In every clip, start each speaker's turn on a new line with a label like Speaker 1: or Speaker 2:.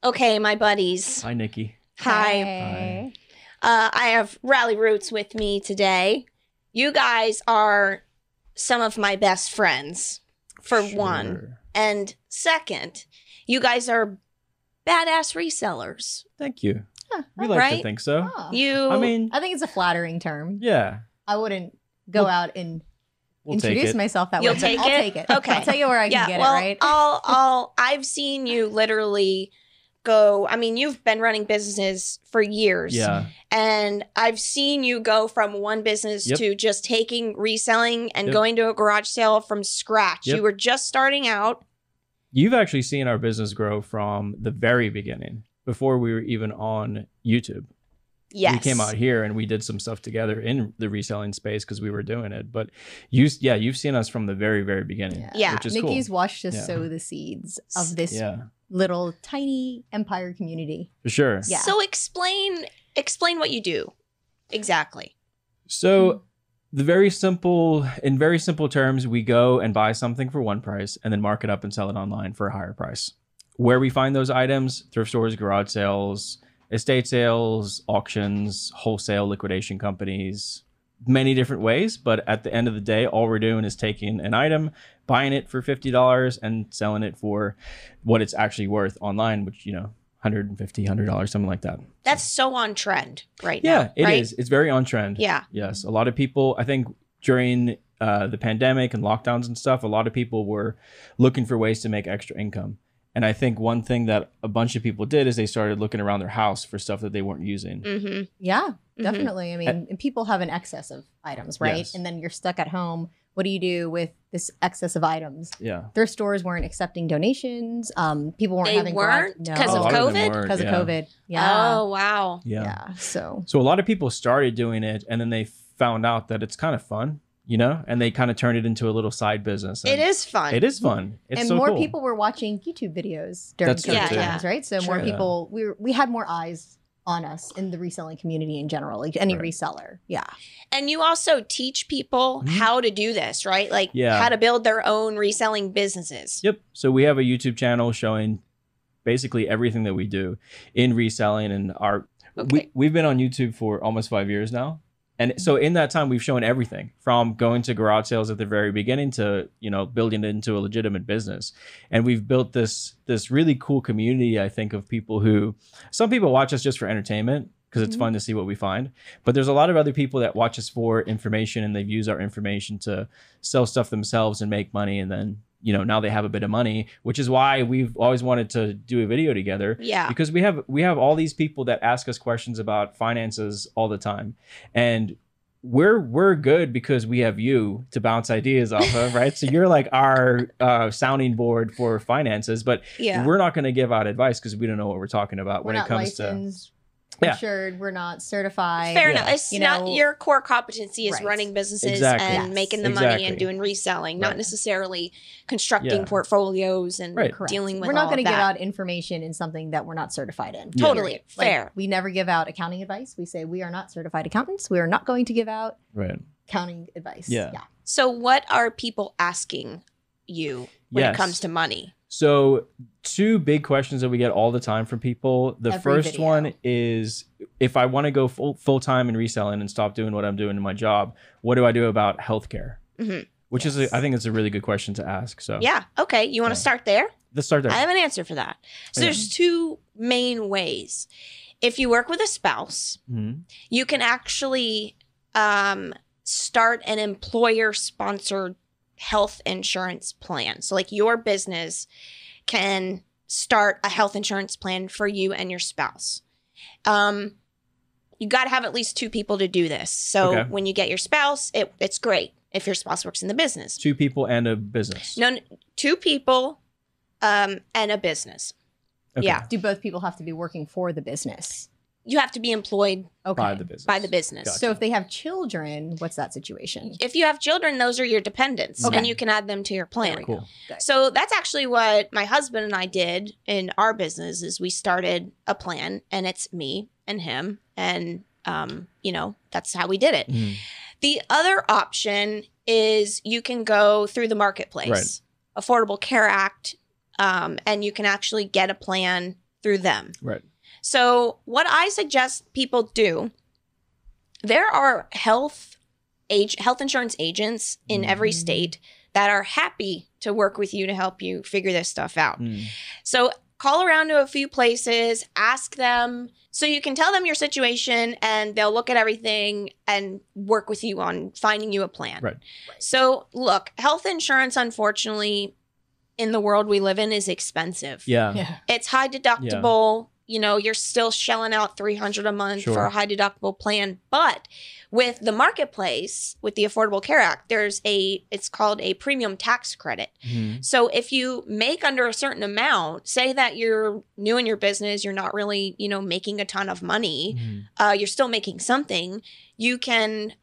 Speaker 1: Okay, my buddies.
Speaker 2: Hi, Nikki.
Speaker 1: Hi.
Speaker 3: Hey.
Speaker 1: I have Rally Roots with me today. You guys are some of my best friends, for one. And second, you guys are badass resellers.
Speaker 2: Thank you.
Speaker 3: Huh,
Speaker 2: We like to
Speaker 1: right?
Speaker 2: think so.
Speaker 3: Oh.
Speaker 2: I mean,
Speaker 3: I think it's a flattering term.
Speaker 2: yeah,
Speaker 3: I wouldn't go
Speaker 2: We'll-
Speaker 3: out and
Speaker 2: we'll take
Speaker 3: introduce
Speaker 2: it.
Speaker 3: myself that
Speaker 1: You'll
Speaker 3: way. but
Speaker 1: take
Speaker 3: I'll
Speaker 1: it?
Speaker 3: take it.
Speaker 1: Okay.
Speaker 3: I'll tell you where I can get
Speaker 1: well,
Speaker 3: it, right?
Speaker 1: I've seen you literally go. I mean, you've been running businesses for years.
Speaker 2: Yeah,
Speaker 1: And I've seen you go from one business
Speaker 2: Yep.
Speaker 1: to just taking reselling and
Speaker 2: Yep.
Speaker 1: going to a garage sale from scratch.
Speaker 2: Yep.
Speaker 1: You were just starting out.
Speaker 2: you've actually seen our business grow from the very beginning, before we were even on YouTube.
Speaker 1: Yes.
Speaker 2: We came out here and we did some stuff together in the reselling space because we were doing it. But you've seen us from the very, very beginning.
Speaker 1: Yeah.
Speaker 2: which is
Speaker 3: Nikki's
Speaker 2: cool.
Speaker 3: watched us
Speaker 2: Yeah.
Speaker 3: sow the seeds of this
Speaker 2: Yeah,
Speaker 3: little tiny empire community.
Speaker 2: for sure.
Speaker 3: Yeah.
Speaker 1: So explain what you do exactly.
Speaker 2: So in very simple terms, we go and buy something for one price and then mark it up and sell it online for a higher price. Where we find those items: thrift stores, garage sales, estate sales, auctions, wholesale liquidation companies, many different ways. But at the end of the day, all we're doing is taking an item, buying it for $50 and selling it for what it's actually worth online, which, $150, $100, something like that.
Speaker 1: That's so on trend right now.
Speaker 2: Yeah, it
Speaker 1: right?
Speaker 2: is. It's very on trend.
Speaker 1: Yeah.
Speaker 2: Yes. A lot of people, I think during the pandemic and lockdowns and stuff, a lot of people were looking for ways to make extra income. And I think one thing that a bunch of people did is they started looking around their house for stuff that they weren't using.
Speaker 1: Mm-hmm.
Speaker 3: Yeah,
Speaker 1: Mhm.
Speaker 3: definitely. I mean, and people have an excess of items, right?
Speaker 2: Yes.
Speaker 3: And then you're stuck at home. What do you do with this excess of items?
Speaker 2: Yeah.
Speaker 3: Thrift stores weren't accepting donations. People weren't
Speaker 1: They
Speaker 3: having
Speaker 1: weren't?
Speaker 3: garage-
Speaker 1: 'Cause
Speaker 2: A
Speaker 1: of
Speaker 2: lot them
Speaker 1: COVID?
Speaker 2: weren't,
Speaker 3: because
Speaker 2: yeah.
Speaker 3: of COVID. Yeah.
Speaker 1: Oh, wow.
Speaker 2: Yeah.
Speaker 3: So
Speaker 2: So a lot of people started doing it and then they found out that it's kind of fun, and they kind of turned it into a little side business. And
Speaker 1: It is fun.
Speaker 2: It is fun. It's
Speaker 3: and
Speaker 2: so
Speaker 3: more
Speaker 2: cool.
Speaker 3: people were watching YouTube videos during
Speaker 2: That's true,
Speaker 3: COVID
Speaker 1: too.
Speaker 3: times, right? So more
Speaker 2: True.
Speaker 3: people, we had more eyes on us in the reselling community in general, like any
Speaker 2: Right.
Speaker 3: reseller. Yeah.
Speaker 1: And you also teach people
Speaker 2: Mhm.
Speaker 1: how to do this, right? Like
Speaker 2: Yeah.
Speaker 1: how to build their own reselling businesses.
Speaker 2: Yep. So we have a YouTube channel showing basically everything that we do in reselling, and
Speaker 1: Okay.
Speaker 2: we've been on YouTube for almost 5 years now. And so in that time, we've shown everything from going to garage sales at the very beginning to, building it into a legitimate business. And we've built this really cool community, I think, of people who, some people watch us just for entertainment because it's fun to see what we find. But there's a lot of other people that watch us for information, and they've used our information to sell stuff themselves and make money. And then, now they have a bit of money, which is why we've always wanted to do a video together.
Speaker 1: Yeah.
Speaker 2: Because we have all these people that ask us questions about finances all the time. And we're good because we have you to bounce ideas off of, right? So you're like our sounding board for finances, but
Speaker 1: Yeah.
Speaker 2: we're not going to give out advice because we don't know what we're talking about
Speaker 3: We're
Speaker 2: when it
Speaker 3: not
Speaker 2: comes
Speaker 3: licensed,
Speaker 2: Yeah.
Speaker 3: insured, we're not certified.
Speaker 1: Fair
Speaker 2: Yeah.
Speaker 1: enough. It's
Speaker 3: You
Speaker 1: not
Speaker 3: know-
Speaker 1: your core competency is
Speaker 3: Right.
Speaker 1: running businesses
Speaker 2: Exactly.
Speaker 1: and
Speaker 3: Yes.
Speaker 1: making the money
Speaker 2: Exactly.
Speaker 1: and doing reselling, not
Speaker 2: Right.
Speaker 1: necessarily constructing
Speaker 2: Yeah.
Speaker 1: portfolios and
Speaker 2: Right.
Speaker 3: Correct.
Speaker 1: dealing with
Speaker 3: We're not
Speaker 1: all
Speaker 3: going to
Speaker 1: of
Speaker 3: give
Speaker 1: that.
Speaker 3: out information in something that we're not certified in.
Speaker 2: Yeah.
Speaker 1: Totally.
Speaker 3: Like,
Speaker 1: Fair.
Speaker 3: we never give out accounting advice. We say we are not certified accountants. We are not going to give out
Speaker 2: Right.
Speaker 3: accounting advice.
Speaker 2: Yeah.
Speaker 1: So what are people asking you when it
Speaker 2: Yes.
Speaker 1: comes to money?
Speaker 2: So 2 big questions that we get all the time from people. The
Speaker 3: Every
Speaker 2: first
Speaker 3: video.
Speaker 2: one is, if I want to go full time in reselling and stop doing what I'm doing in my job, what do I do about healthcare?
Speaker 1: Mhm.
Speaker 2: Which is, I think it's a really good question to ask. So
Speaker 1: Yeah. Okay. You want to
Speaker 2: Yeah.
Speaker 1: start there?
Speaker 2: let's start there.
Speaker 1: I have an answer for that. So
Speaker 2: Yeah.
Speaker 1: there's 2 main ways. If you work with a spouse,
Speaker 2: Mhm.
Speaker 1: you can actually start an employer-sponsored health insurance plan. So like your business can start a health insurance plan for you and your spouse. You got to have at least 2 people to do this. So
Speaker 2: Okay.
Speaker 1: when you get your spouse, it's great if your spouse works in the business.
Speaker 2: 2 people and a business.
Speaker 1: No, 2 people and a business.
Speaker 2: Okay.
Speaker 1: Yeah.
Speaker 3: Do both people have to be working for the business?
Speaker 1: You have to be employed
Speaker 3: Okay.
Speaker 2: By the business.
Speaker 1: by the business.
Speaker 2: Gotcha.
Speaker 3: So if they have children, what's that situation?
Speaker 1: If you have children, those are your dependents,
Speaker 3: Okay.
Speaker 1: and you can add them to your plan.
Speaker 3: There we go.
Speaker 2: Cool.
Speaker 3: Good.
Speaker 1: So that's actually what my husband and I did in our business. Is we started a plan, and it's me and him, and that's how we did it.
Speaker 2: Mhm.
Speaker 1: The other option is you can go through the marketplace,
Speaker 2: Right.
Speaker 1: Affordable Care Act, and you can actually get a plan through them.
Speaker 2: Right.
Speaker 1: So what I suggest people do, there are health insurance agents in every state that are happy to work with you to help you figure this stuff out. So call around to a few places, ask them, so you can tell them your situation and they'll look at everything and work with you on finding you a plan.
Speaker 2: Right.
Speaker 1: So look, health insurance, unfortunately, in the world we live in is expensive.
Speaker 2: Yeah.
Speaker 1: It's high deductible. You know, you're still shelling out $300 a month for a high deductible plan. But with the marketplace, with the Affordable Care Act, it's called a premium tax credit. So if you make under a certain amount, say that you're new in your business, you're not really, you know, making a ton of money, you're still making something, you can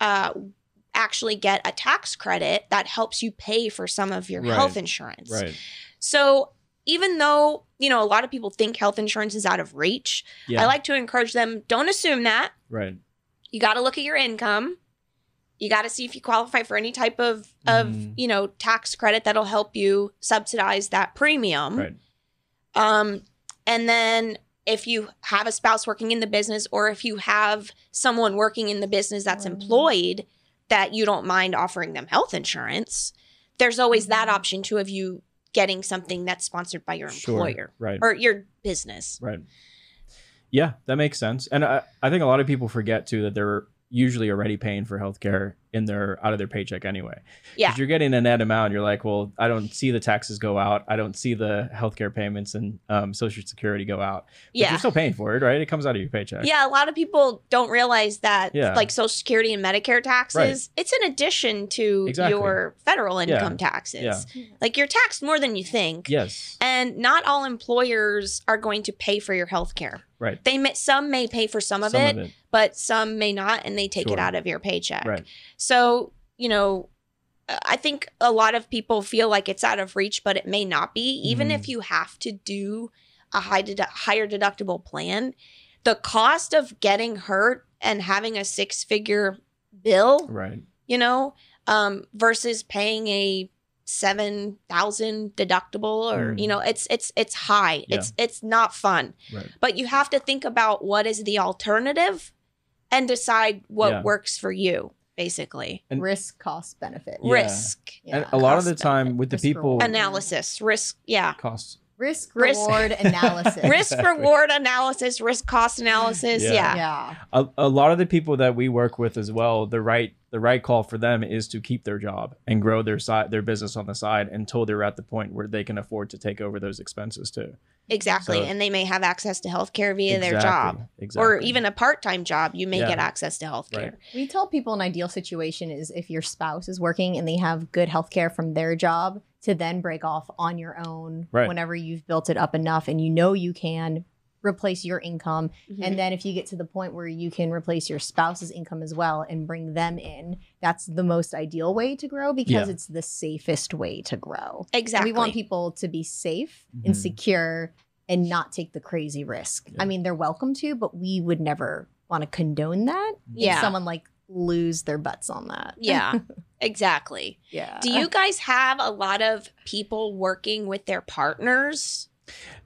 Speaker 1: actually get a tax credit that helps you pay for some of your health insurance.
Speaker 2: Right.
Speaker 1: So even though, you know, a lot of people think health insurance is out of reach, I like to encourage them, don't assume that.
Speaker 2: Right.
Speaker 1: You got to look at your income. You got to see if you qualify for any type of you know, tax credit that'll help you subsidize that premium.
Speaker 2: Right.
Speaker 1: And then if you have a spouse working in the business, or if you have someone working in the business that's employed that you don't mind offering them health insurance, there's always that option too of you getting something that's sponsored by your employer or your business.
Speaker 2: Right. Yeah, that makes sense. And I think a lot of people forget too that they're usually already paying for healthcare out of their paycheck anyway.
Speaker 1: Yeah.
Speaker 2: If you're getting a net amount, you're like, well, I don't see the taxes go out. I don't see the healthcare payments and Social Security go out. But you're still paying for it, right? It comes out of your paycheck.
Speaker 1: Yeah, a lot of people don't realize that like Social Security and Medicare taxes, it's in addition to your federal income taxes. Like you're taxed more than you think.
Speaker 2: Yes.
Speaker 1: And not all employers are going to pay for your healthcare.
Speaker 2: Right.
Speaker 1: Some may pay for some of it, but some may not, and they take it out of your paycheck.
Speaker 2: Right.
Speaker 1: So, you know, I think a lot of people feel like it's out of reach, but it may not be. Even if you have to do a higher deductible plan, the cost of getting hurt and having a six-figure bill, you know, versus paying a $7,000 deductible, or you know, it's high. It's not fun. But you have to think about what is the alternative and decide what works for you, basically.
Speaker 3: And risk, cost, benefit.
Speaker 1: Risk.
Speaker 2: And a lot of the time with the people
Speaker 1: analysis, risk,
Speaker 2: costs.
Speaker 3: Risk reward analysis.
Speaker 1: Risk reward analysis, risk cost analysis.
Speaker 3: Yeah.
Speaker 2: A lot of the people that we work with as well, the right call for them is to keep their job and grow their business on the side until they're at the point where they can afford to take over those expenses too.
Speaker 1: Exactly. So, and they may have access to healthcare via their job. Or even a part-time job, you may get access to healthcare.
Speaker 3: We tell people an ideal situation is if your spouse is working and they have good healthcare from their job, to then break off on your own whenever you've built it up enough and you know you can replace your income. And then if you get to the point where you can replace your spouse's income as well and bring them in, that's the most ideal way to grow, because it's the safest way to grow.
Speaker 1: Exactly.
Speaker 3: And we want people to be safe and secure and not take the crazy risk. I mean, they're welcome to, but we would never want to condone that. If someone like lose their butts on that.
Speaker 1: Yeah, exactly. Do you guys have a lot of people working with their partners?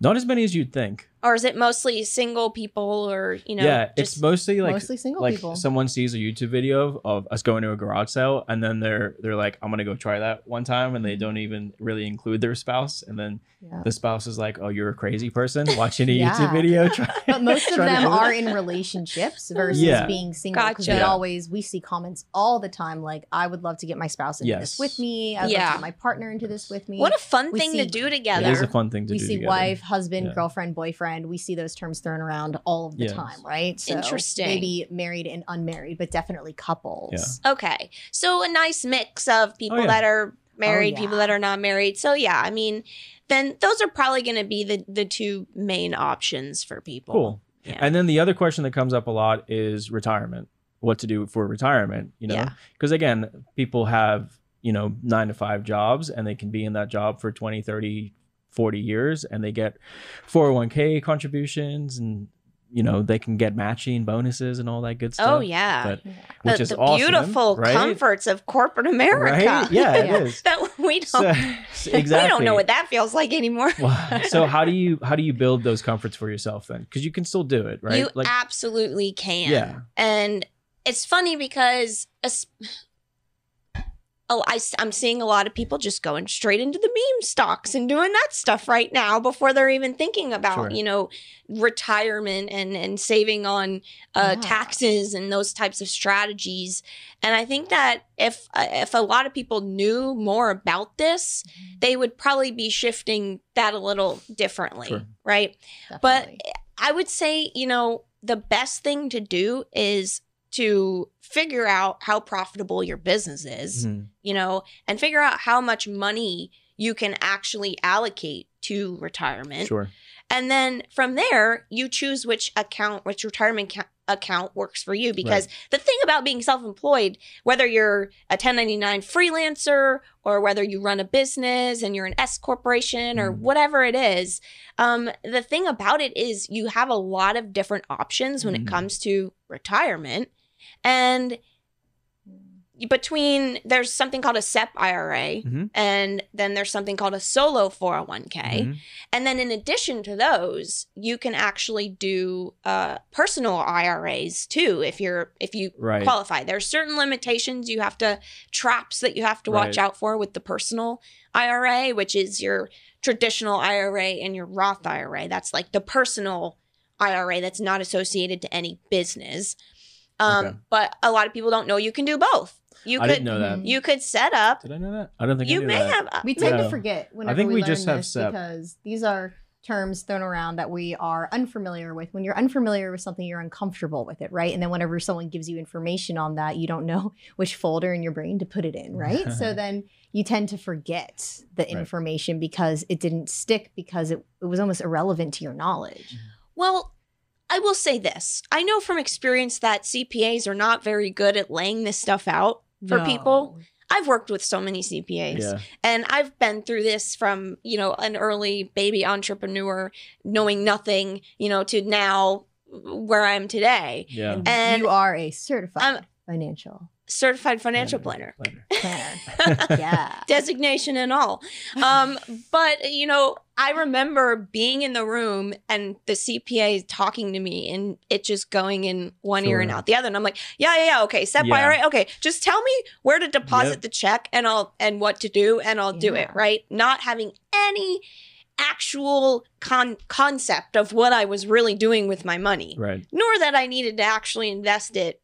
Speaker 2: Not as many as you'd think.
Speaker 1: Or is it mostly single people, or, you know?
Speaker 2: Yeah, it's mostly
Speaker 3: single people.
Speaker 2: Someone sees a YouTube video of us going to a garage sale, and then they're like, I'm going to go try that one time, and they don't even really include their spouse. And then the spouse is like, oh, you're a crazy person watching a YouTube video.
Speaker 3: But most of them are in relationships versus being single. Because we see comments all the time like, I would love to get my spouse into this with me. I'd love to get my partner into this with me.
Speaker 1: What a fun thing to do together.
Speaker 2: It is a fun thing to do together.
Speaker 3: We see wife, husband, girlfriend, boyfriend. We see those terms thrown around all of the time, right? So
Speaker 1: interesting.
Speaker 3: Maybe married and unmarried, but definitely couples.
Speaker 1: Okay. So a nice mix of people that are married, people that are not married. So I mean, then those are probably going to be the two main options for people.
Speaker 2: Cool. Yeah. And then the other question that comes up a lot is retirement. What to do for retirement, you know? Because again, people have, 9-to-5 jobs, and they can be in that job for 20, 30, 40 years, and they get 401k contributions and you know, they can get matching bonuses and all that good stuff.
Speaker 1: Oh yeah.
Speaker 2: But, which is
Speaker 1: the
Speaker 2: awesome,
Speaker 1: beautiful
Speaker 2: right?
Speaker 1: comforts of corporate America.
Speaker 2: Right? Yeah, it is.
Speaker 1: That we don't
Speaker 2: Exactly.
Speaker 1: we don't know what that feels like anymore.
Speaker 2: So how do you build those comforts for yourself then? Because you can still do it, right?
Speaker 1: You absolutely can.
Speaker 2: Yeah.
Speaker 1: And it's funny because I'm seeing a lot of people just going straight into the meme stocks and doing that stuff right now before they're even thinking about, you know, retirement and saving on taxes and those types of strategies. And I think that if a lot of people knew more about this, they would probably be shifting that a little differently, right? Definitely. But I would say, you know, the best thing to do is to figure out how profitable your business is, you know, and figure out how much money you can actually allocate to retirement. Sure. And then from there, you choose which retirement account works for you. Because the thing about being self-employed, whether you're a 1099 freelancer or whether you run a business and you're an S corporation or whatever it is, the thing about it is you have a lot of different options when it comes to retirement. And there's something called a SEP IRA, and then there's something called a solo 401k. And then in addition to those, you can actually do personal IRAs too if you qualify. There's certain limitations traps that you have to watch out for with the personal IRA, which is your traditional IRA and your Roth IRA. That's like the personal IRA that's not associated to any business. But a lot of people don't know you can do both.
Speaker 2: I didn't know that.
Speaker 1: You could set up.
Speaker 2: Did I know that? I don't think
Speaker 1: you
Speaker 2: I knew
Speaker 1: may
Speaker 2: that.
Speaker 1: have.
Speaker 3: We tend to forget whenever we
Speaker 2: just
Speaker 3: learn
Speaker 2: have
Speaker 3: this
Speaker 2: SEP.
Speaker 3: because these are terms thrown around that we are unfamiliar with. When you're unfamiliar with something, you're uncomfortable with it, right? And then whenever someone gives you information on that, you don't know which folder in your brain to put it in, right? So then you tend to forget the information because it didn't stick because it was almost irrelevant to your knowledge.
Speaker 1: Well, I will say this. I know from experience that CPAs are not very good at laying this stuff out for people. I've worked with so many CPAs and I've been through this from, you know, an early baby entrepreneur knowing nothing, you know, to now where I am today. Yeah.
Speaker 3: And you are a certified financial
Speaker 1: planner. Yeah. Designation and all. But, you know, I remember being in the room and the CPA talking to me and it just going in one ear and out the other. And I'm like, yeah. Okay. SEP IRA. Okay. Just tell me where to deposit the check and what to do and I'll do it. Right. Not having any actual concept of what I was really doing with my money. Right. Nor that I needed to actually invest it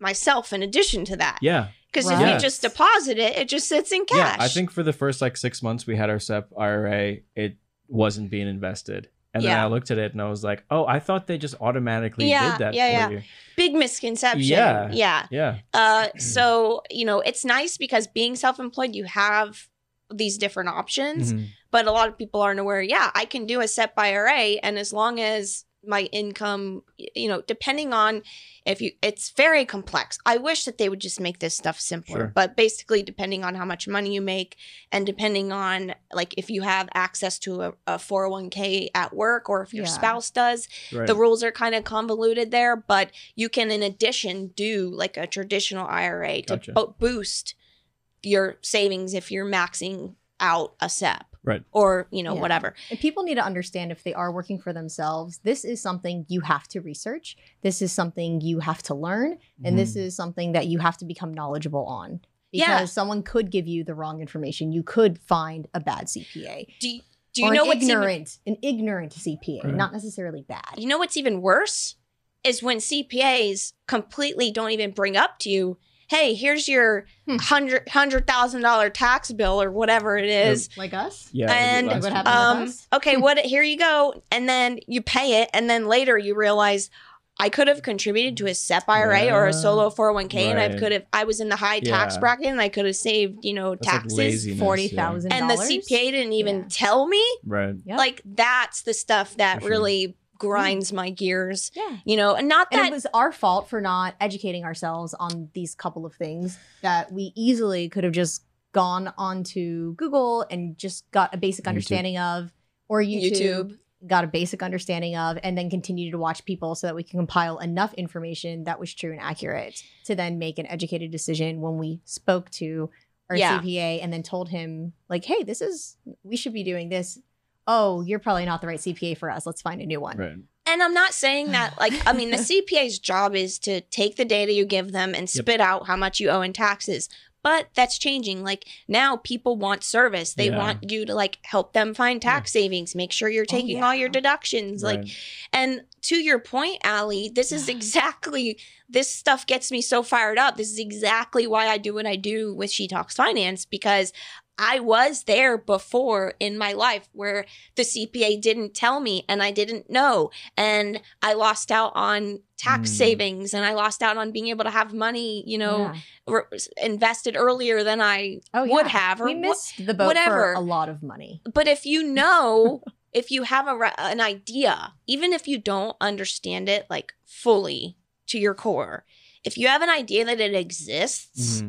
Speaker 1: myself in addition to that. Yeah. Because if you just deposit it, it just sits in cash.
Speaker 2: Yeah, I think for the first like 6 months we had our SEP IRA, it wasn't being invested. And then I looked at it and I was like, oh, I thought they just automatically did that for you.
Speaker 1: Big misconception. Yeah. So, you know, it's nice because being self-employed, you have these different options. But a lot of people aren't aware, I can do a SEP IRA. And as long as my income, you know, depending on it's very complex. I wish that they would just make this stuff simpler, but basically depending on how much money you make and depending on like if you have access to a 401k at work or if your spouse does, the rules are kind of convoluted there, but you can in addition do like a traditional IRA to boost your savings if you're maxing out a SEP. Right. Or, you know, whatever.
Speaker 3: And people need to understand if they are working for themselves, this is something you have to research. This is something you have to learn. And this is something that you have to become knowledgeable on. Because someone could give you the wrong information. You could find a bad CPA. Do you know what's an ignorant CPA, not necessarily bad.
Speaker 1: You know what's even worse is when CPAs completely don't even bring up to you, hey, here's your $100,000 tax bill or whatever it is.
Speaker 3: Like us?
Speaker 1: Yeah. And what happened with us? Okay, here you go. And then you pay it. And then later you realize I could have contributed to a SEP IRA or a solo 401k. And I was in the high tax bracket and I could have saved, you know, taxes.
Speaker 3: $40,000.
Speaker 1: And the CPA didn't even tell me. Right. Yep. Like that's the stuff that really grinds my gears, you know, and not that
Speaker 3: it was our fault for not educating ourselves on these couple of things that we easily could have just gone onto Google and just got a basic understanding of, or YouTube. got a basic understanding of, and then continued to watch people so that we can compile enough information that was true and accurate to then make an educated decision when we spoke to our CPA and then told him like, hey, we should be doing this. Oh, you're probably not the right CPA for us. Let's find a new one.
Speaker 2: Right.
Speaker 1: And I'm not saying that, like, I mean, the CPA's job is to take the data you give them and spit out how much you owe in taxes. But that's changing. Like, now people want service. They want you to, like, help them find tax savings, make sure you're taking all your deductions. Right. Like, and to your point, Allie, this is exactly, this stuff gets me so fired up. This is exactly why I do what I do with She Talks Finance, because I was there before in my life where the CPA didn't tell me and I didn't know. And I lost out on tax savings, and I lost out on being able to have money, you know, invested earlier than I would have. Or
Speaker 3: we missed the boat for a lot of money.
Speaker 1: But if you know, if you have an idea, even if you don't understand it like fully to your core, if you have an idea that it exists,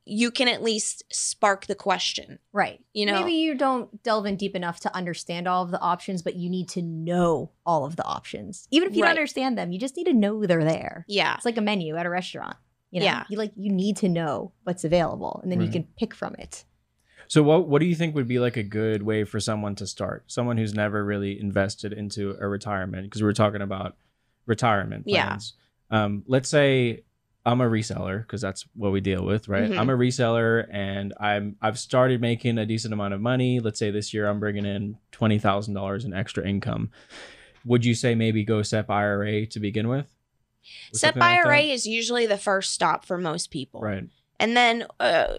Speaker 1: you can at least spark the question.
Speaker 3: Right.
Speaker 1: You know,
Speaker 3: maybe you don't delve in deep enough to understand all of the options, but you need to know all of the options. Even if you don't understand them, you just need to know they're there.
Speaker 1: Yeah.
Speaker 3: It's like a menu at a restaurant. You know, you need to know what's available, and then you can pick from it.
Speaker 2: So what do you think would be like a good way for someone to start? Someone who's never really invested into a retirement, because we're talking about retirement plans. Let's say I'm a reseller, because that's what we deal with, right? I'm a reseller, and I've started making a decent amount of money. Let's say this year I'm bringing in $20,000 in extra income. Would you say maybe go SEP IRA to begin with?
Speaker 1: SEP IRA is usually the first stop for most people.
Speaker 2: Right.
Speaker 1: And then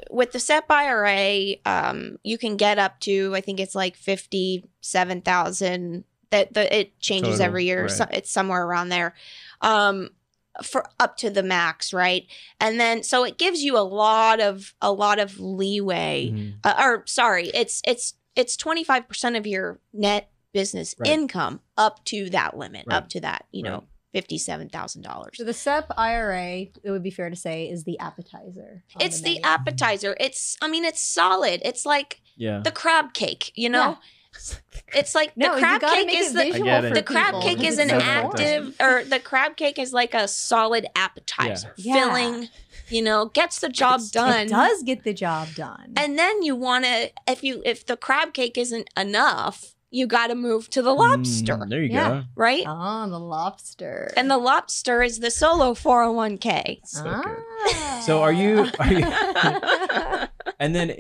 Speaker 1: with the SEP IRA, you can get up to, I think it's like 57,000. It changes total, every year. Right. So it's somewhere around there. For up to the max, right? And then so it gives you a lot of leeway. It's 25% of your net business income up to that limit, up to that, you know, $57,000.
Speaker 3: So the SEP IRA, it would be fair to say, is the appetizer.
Speaker 1: It's the appetizer. It's solid. It's like the crab cake, you know? Yeah. It's like the crab cake is the crab cake is an active, or the crab cake is like a solid appetizer, filling, you know, gets the job done.
Speaker 3: It does get the job done.
Speaker 1: And then you want to, if the crab cake isn't enough, you got to move to the lobster.
Speaker 2: There you go.
Speaker 1: Right?
Speaker 3: Oh, the lobster.
Speaker 1: And the lobster is the solo 401k.
Speaker 2: So good. So are you and then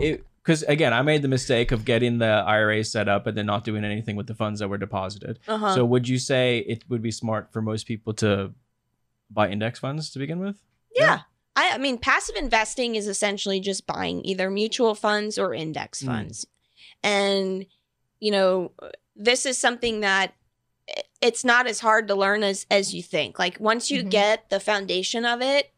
Speaker 2: because again, I made the mistake of getting the IRA set up and then not doing anything with the funds that were deposited. So would you say it would be smart for most people to buy index funds to begin with?
Speaker 1: Yeah. I mean, passive investing is essentially just buying either mutual funds or index funds. And, you know, this is something that it's not as hard to learn as you think. Like once you get the foundation of it,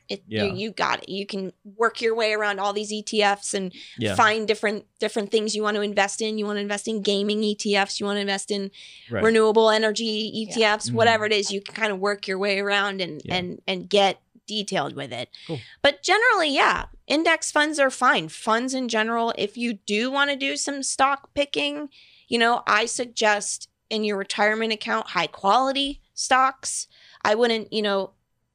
Speaker 1: you got it. You can work your way around all these ETFs and find different things you want to invest in. You want to invest in gaming ETFs. You want to invest in renewable energy ETFs. Whatever it is, you can kind of work your way around and get detailed with it. Cool. But generally, index funds are fine. Funds in general, if you do want to do some stock picking, you know, I suggest in your retirement account, high quality stocks. I wouldn't, you know,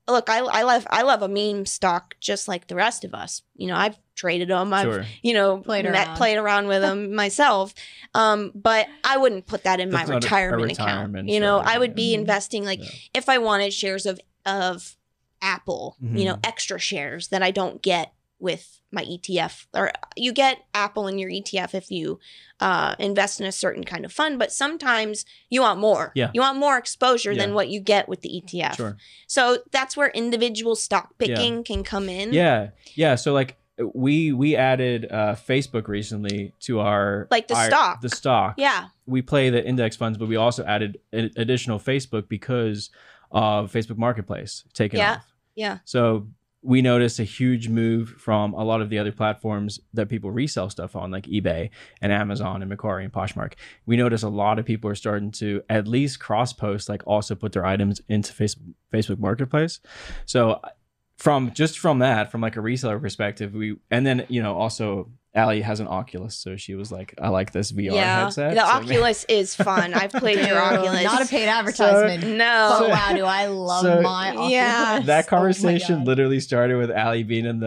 Speaker 1: look, I love a meme stock just like the rest of us. You know, I've traded them. I've, you know, played around with them myself. But I wouldn't put that in my retirement account. You know, I would be investing like if I wanted shares of Apple, you know, extra shares that I don't get with my ETF, or you get Apple in your ETF if you invest in a certain kind of fund, but sometimes you want more. You want more exposure than what you get with the ETF. So that's where individual stock picking can come in.
Speaker 2: So like we added Facebook recently to our
Speaker 1: the stock.
Speaker 2: We play the index funds, but we also added additional Facebook because of Facebook Marketplace taking off. So we noticed a huge move from a lot of the other platforms that people resell stuff on, like eBay and Amazon and Macquarie and Poshmark. We noticed a lot of people are starting to at least cross-post, like also put their items into Facebook Marketplace. So from like a reseller perspective, and then, you know, also Allie has an Oculus, so she was like, I like this VR
Speaker 1: Yeah,
Speaker 2: headset.
Speaker 1: the
Speaker 2: So
Speaker 1: Oculus is fun. I've played your Oculus.
Speaker 3: Not a paid advertisement.
Speaker 1: No.
Speaker 3: But wow, do I love my Oculus.
Speaker 1: Yeah.
Speaker 2: that conversation
Speaker 3: Oh my God.
Speaker 2: literally started with Allie being in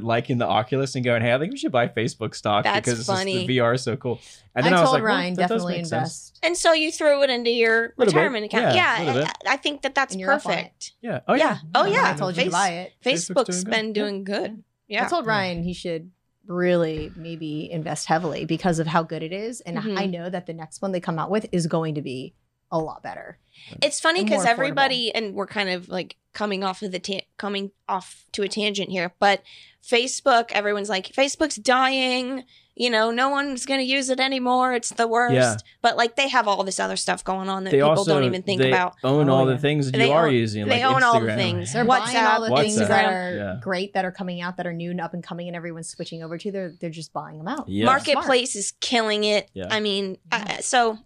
Speaker 2: liking the Oculus and going, hey, I think we should buy Facebook stock
Speaker 1: That's
Speaker 2: because
Speaker 1: funny.
Speaker 2: the VR is so cool. And
Speaker 3: I
Speaker 2: then I was
Speaker 3: told
Speaker 2: like, well,
Speaker 3: Ryan
Speaker 2: that does
Speaker 3: definitely
Speaker 2: make sense.
Speaker 3: invest.
Speaker 1: And so you threw it into your
Speaker 2: Little bit.
Speaker 1: retirement account.
Speaker 2: Yeah, a little
Speaker 1: Yeah,
Speaker 2: bit.
Speaker 1: I think that's
Speaker 3: And you're up on it.
Speaker 1: perfect.
Speaker 2: Yeah. Oh,
Speaker 1: Yeah. Oh,
Speaker 3: When
Speaker 1: yeah.
Speaker 3: I told you to buy it.
Speaker 1: Facebook's
Speaker 2: doing
Speaker 1: been
Speaker 2: good.
Speaker 1: doing good. Yeah.
Speaker 3: I told Ryan he should really maybe invest heavily because of how good it is. And
Speaker 1: Mhm.
Speaker 3: I know that the next one they come out with is going to be a lot better.
Speaker 1: It's funny
Speaker 3: And
Speaker 1: because
Speaker 3: more affordable.
Speaker 1: everybody, and we're kind of like coming off to a tangent here, but Facebook, everyone's like, Facebook's dying. You know, no one's going to use it anymore. It's the worst.
Speaker 2: Yeah.
Speaker 1: But like they have all this other stuff going on that
Speaker 2: They
Speaker 1: people
Speaker 2: also
Speaker 1: don't even think
Speaker 2: they
Speaker 1: about.
Speaker 2: own
Speaker 3: Oh,
Speaker 2: all
Speaker 3: yeah.
Speaker 2: the things that
Speaker 1: They
Speaker 2: you are
Speaker 1: own-
Speaker 2: using.
Speaker 1: they
Speaker 2: like
Speaker 1: own all the
Speaker 2: Instagram.
Speaker 1: things.
Speaker 3: They're
Speaker 1: WhatsApp,
Speaker 3: buying all the things
Speaker 2: WhatsApp.
Speaker 3: that are
Speaker 2: Yeah.
Speaker 3: great, that are coming out, that are new and up and coming, and everyone's switching over to. They're just buying them out.
Speaker 2: Yeah.
Speaker 1: Marketplace is killing it.
Speaker 2: Yeah.
Speaker 1: I mean, so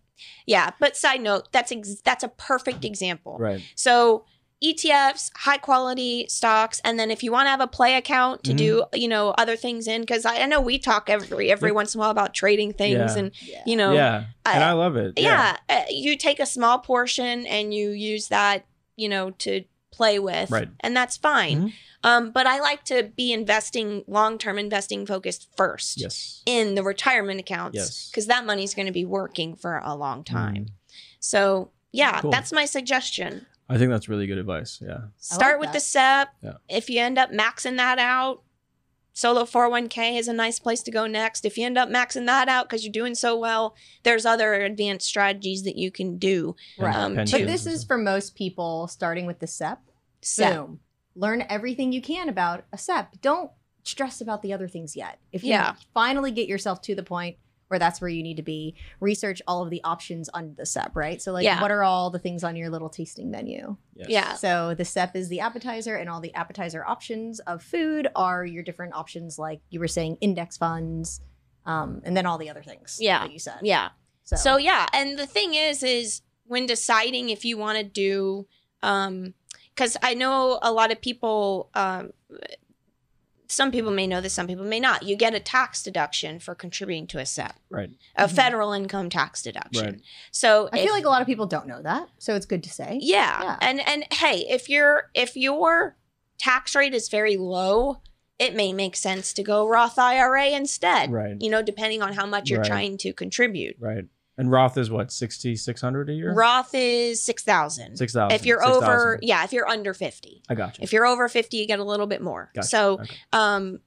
Speaker 1: yeah. But side note, that's a perfect example.
Speaker 2: Right.
Speaker 1: So ETFs, high quality stocks, and then if you want to have a play account to do, you know, other things in, because I know we talk every once in a while about trading things,
Speaker 2: Yeah.
Speaker 1: and you know,
Speaker 2: Yeah. And I love it.
Speaker 1: yeah, you take a small portion and you use that, you know, to play with,
Speaker 2: Right.
Speaker 1: and that's fine.
Speaker 2: Mhm.
Speaker 1: But I like to be investing, long-term investing focused first
Speaker 2: Yes.
Speaker 1: in the retirement accounts,
Speaker 2: Yes.
Speaker 1: because that money's going to be working for a long time.
Speaker 2: Mm.
Speaker 1: So yeah,
Speaker 2: Cool.
Speaker 1: that's my suggestion.
Speaker 2: I think that's really good advice. Yeah.
Speaker 1: Start with
Speaker 3: that.
Speaker 1: the SEP.
Speaker 2: Yeah.
Speaker 1: If you end up maxing that out, solo 401k is a nice place to go next. If you end up maxing that out because you're doing so well, there's other advanced strategies that you can do.
Speaker 3: Right.
Speaker 2: Pensions
Speaker 3: But
Speaker 2: and
Speaker 3: this is
Speaker 2: stuff.
Speaker 3: for most people starting with the SEP.
Speaker 1: SEP.
Speaker 3: Boom. Learn everything you can about a SEP. Don't stress about the other things yet. If you
Speaker 1: Yeah.
Speaker 3: finally get yourself to the point where that's where you need to be, research all of the options on the SEP, right? So like,
Speaker 1: Yeah.
Speaker 3: what are all the things on your little tasting menu?
Speaker 2: Yes.
Speaker 1: Yeah.
Speaker 3: So the SEP is the appetizer, and all the appetizer options of food are your different options, like you were saying, index funds, and then all the other things
Speaker 1: Yeah.
Speaker 3: that you said.
Speaker 1: Yeah.
Speaker 3: So,
Speaker 1: So yeah, and the thing is when deciding if you want to do, because I know a lot of people, some people may know this, some people may not. You get a tax deduction for contributing to a SEP,
Speaker 2: Right.
Speaker 1: a
Speaker 3: Mhm.
Speaker 1: federal income tax deduction.
Speaker 2: Right.
Speaker 1: So
Speaker 3: I feel like a lot of people don't know that, so it's good to say.
Speaker 1: yeah. And hey, if your tax rate is very low, it may make sense to go Roth IRA instead.
Speaker 2: Right.
Speaker 1: You know, depending on how much you're
Speaker 2: Right.
Speaker 1: trying to contribute.
Speaker 2: Right. And Roth is what, 6,600 a year?
Speaker 1: Roth is 6,000.
Speaker 2: 6,000.
Speaker 1: If you're
Speaker 2: 6,000.
Speaker 1: over, yeah, if you're under 50.
Speaker 2: I got you.
Speaker 1: If you're over 50, you get a little bit more.
Speaker 2: Gotcha.
Speaker 1: So
Speaker 2: Okay.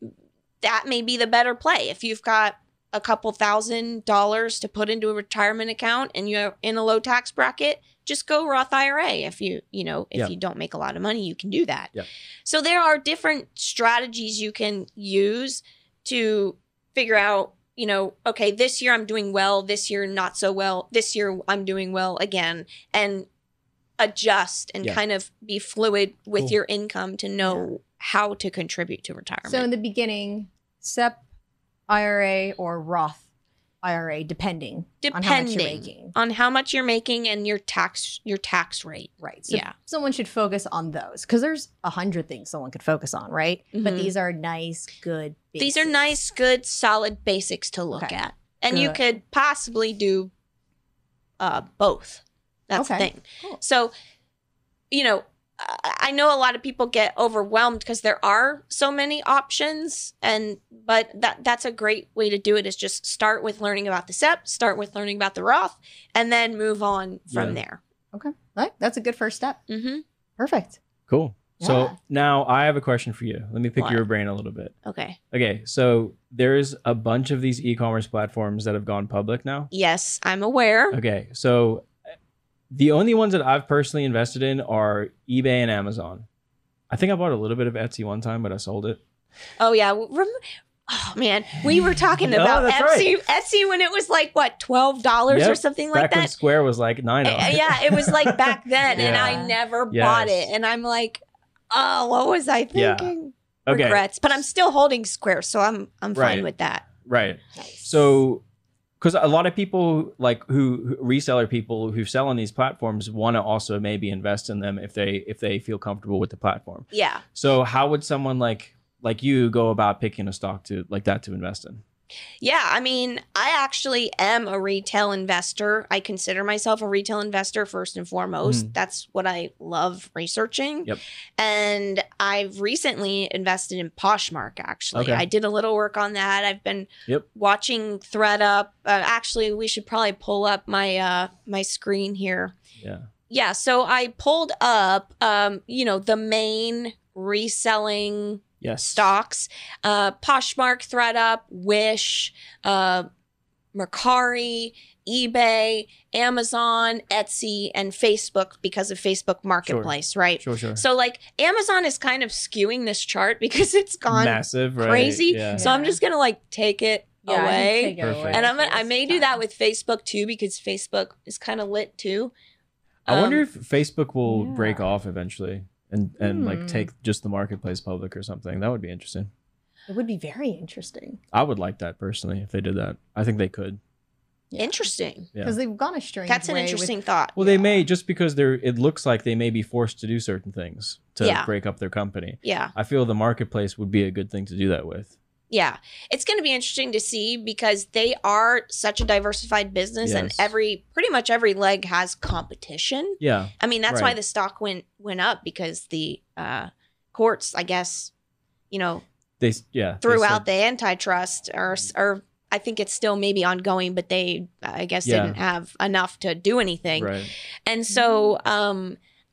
Speaker 1: that may be the better play. If you've got a couple $1,000s to put into a retirement account and you're in a low tax bracket, just go Roth IRA. If you
Speaker 2: Yeah.
Speaker 1: don't make a lot of money, you can do that.
Speaker 2: Yeah.
Speaker 1: So there are different strategies you can use to figure out, you know, okay, this year I'm doing well, this year not so well, this year I'm doing well again, and adjust and
Speaker 2: Yeah.
Speaker 1: kind of be fluid with
Speaker 2: Cool.
Speaker 1: your income to know how to contribute to retirement.
Speaker 3: So in the beginning, SEP, IRA, or Roth IRA, depending on how much you're making.
Speaker 1: on how much you're making and your tax rate.
Speaker 3: Right. So
Speaker 1: Yeah.
Speaker 3: someone should focus on those, because there's 100 things someone could focus on, right? But
Speaker 1: Mhm.
Speaker 3: these are nice, good
Speaker 1: These are
Speaker 3: bases.
Speaker 1: nice, good, solid basics to look
Speaker 3: Okay.
Speaker 1: at. And you
Speaker 3: Good.
Speaker 1: could possibly do both. That's the
Speaker 3: Okay.
Speaker 1: thing.
Speaker 3: Cool.
Speaker 1: So, you know, I know a lot of people get overwhelmed because there are so many options, but that's a great way to do it, is just start with learning about the SEP, start with learning about the Roth, and then move on from
Speaker 2: Yeah.
Speaker 1: there.
Speaker 3: Okay. All right. That's a good first step.
Speaker 1: Mm-hmm.
Speaker 3: Perfect.
Speaker 2: Cool.
Speaker 3: Yeah.
Speaker 2: So now I have a question for you. Let me pick
Speaker 1: What?
Speaker 2: your brain a little bit.
Speaker 1: Okay.
Speaker 2: Okay. So there's a bunch of these e-commerce platforms that have gone public now.
Speaker 1: Yes, I'm aware.
Speaker 2: Okay. So the only ones that I've personally invested in are eBay and Amazon. I think I bought a little bit of Etsy one time, but I sold it.
Speaker 1: Oh yeah. Oh man, we were talking
Speaker 2: No,
Speaker 1: about
Speaker 2: that's
Speaker 1: Etsy,
Speaker 2: right.
Speaker 1: Etsy when it was like what, $12 or
Speaker 2: Yep.
Speaker 1: something like
Speaker 2: Back when
Speaker 1: that.
Speaker 2: Square was like $9.
Speaker 1: Yeah, it was like back then, and
Speaker 2: Yeah.
Speaker 1: I never
Speaker 2: Yes.
Speaker 1: bought it, and I'm like, oh, what was I
Speaker 2: Yeah.
Speaker 1: thinking?
Speaker 2: Okay.
Speaker 1: Regrets, but I'm still holding Square, so I'm
Speaker 2: Right.
Speaker 1: fine with that.
Speaker 2: Right.
Speaker 3: Nice.
Speaker 2: So, because a lot of people like who reseller people who sell on these platforms want to also maybe invest in them if they feel comfortable with the platform.
Speaker 1: Yeah.
Speaker 2: So how would someone like you go about picking a stock to like that to invest in?
Speaker 1: Yeah, I mean, I actually am a retail investor. I consider myself a retail investor first and foremost. That's what I love researching.
Speaker 2: Yep.
Speaker 1: And I've recently invested in Poshmark, actually.
Speaker 2: Okay.
Speaker 1: I did a little work on that. I've been watching ThredUp. Actually, we should probably pull up my my screen here.
Speaker 2: Yeah.
Speaker 1: Yeah, so I pulled up, the main reselling stocks, Poshmark, ThredUp, Wish, Mercari, eBay, Amazon, Etsy, and Facebook because of Facebook Marketplace, right?
Speaker 2: Sure.
Speaker 1: So like Amazon is kind of skewing this chart because it's gone
Speaker 2: massive, right?
Speaker 1: crazy.
Speaker 2: Yeah.
Speaker 1: So I'm just gonna like take it away.
Speaker 2: Perfect.
Speaker 1: And I may do that with Facebook too because Facebook is kind of lit too.
Speaker 2: I wonder if Facebook will break off eventually and like take just the marketplace public or something. That would be interesting.
Speaker 3: It would be very interesting.
Speaker 2: I would like that personally if they did that. I think they could.
Speaker 1: Yeah. Interesting.
Speaker 3: Because they've gone a strange
Speaker 1: That's an interesting thought.
Speaker 2: Well, they may, just because it looks like they may be forced to do certain things to break up their company.
Speaker 1: Yeah.
Speaker 2: I feel the marketplace would be a good thing to do that with.
Speaker 1: Yeah. It's going to be interesting to see because they are such a diversified business and pretty much every leg has competition.
Speaker 2: Yeah.
Speaker 1: I mean, that's why the stock went up because the courts, I guess, threw out the antitrust or I think it's still maybe ongoing, but they, I guess, didn't have enough to do anything.
Speaker 2: Right.
Speaker 1: And so,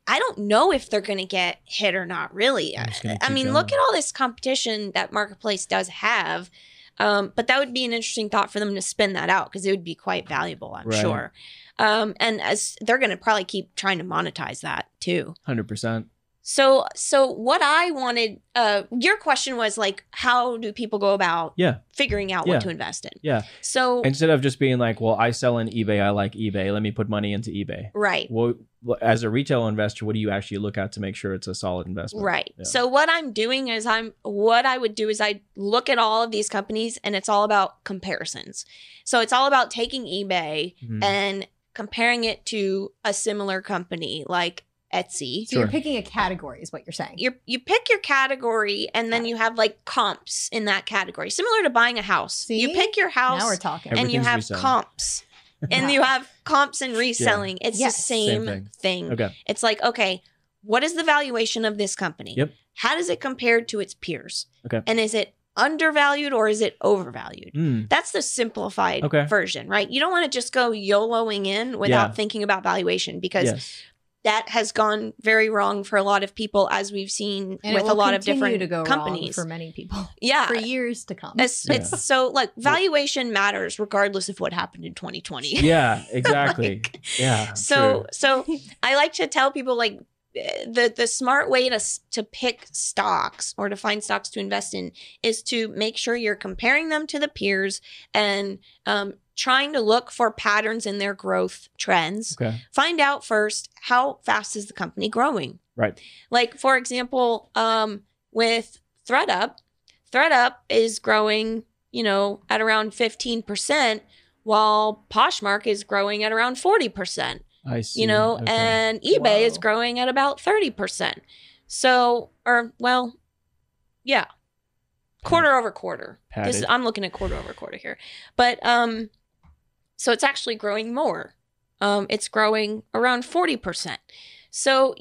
Speaker 1: I don't know if they're going to get hit or not, really. I mean, look at all this competition that Marketplace does have. But that would be an interesting thought for them to spin that out because it would be quite valuable, I'm sure. And as they're going to probably keep trying to monetize that too.
Speaker 2: 100%.
Speaker 1: So what I wanted, your question was like, how do people go about figuring out what to invest in?
Speaker 2: Yeah.
Speaker 1: So
Speaker 2: instead of just being like, well, I sell in eBay, I like eBay, let me put money into eBay.
Speaker 1: Right.
Speaker 2: Well, as a retail investor, what do you actually look at to make sure it's a solid investment?
Speaker 1: Right. Yeah. So what I'm doing is what I would do is I look at all of these companies and it's all about comparisons. So it's all about taking eBay and comparing it to a similar company like Etsy.
Speaker 3: So you're picking a category is what you're saying.
Speaker 1: You pick your category and then you have like comps in that category. Similar to buying a house.
Speaker 3: See?
Speaker 1: You pick your house.
Speaker 3: Now we're talking.
Speaker 1: And you have
Speaker 2: reselling.
Speaker 1: Comps. And you have comps and reselling. It's the same thing.
Speaker 2: Okay.
Speaker 1: It's like, okay, what is the valuation of this company?
Speaker 2: Yep.
Speaker 1: How does it compare to its peers?
Speaker 2: Okay.
Speaker 1: And is it undervalued or is it overvalued? That's the simplified version, right? You don't want to just go YOLOing in without thinking about valuation because that has gone very wrong for a lot of people, as we've seen with a lot of different companies.
Speaker 3: For many people.
Speaker 1: Yeah.
Speaker 3: For years to come.
Speaker 1: It's so like valuation matters regardless of what happened in 2020.
Speaker 2: Yeah, exactly.
Speaker 1: So I like to tell people like the smart way to pick stocks or to find stocks to invest in is to make sure you're comparing them to the peers and trying to look for patterns in their growth trends.
Speaker 2: Okay. Find
Speaker 1: out first, how fast is the company growing?
Speaker 2: Right.
Speaker 1: Like, for example, with ThredUp is growing, at around 15%, while Poshmark is growing at around 40%.
Speaker 2: I see.
Speaker 1: And eBay is growing at about 30%. So, quarter over quarter. I'm looking at quarter over quarter here. But, so it's actually growing more. It's growing around 40%. So,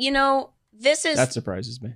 Speaker 1: that
Speaker 2: surprises me.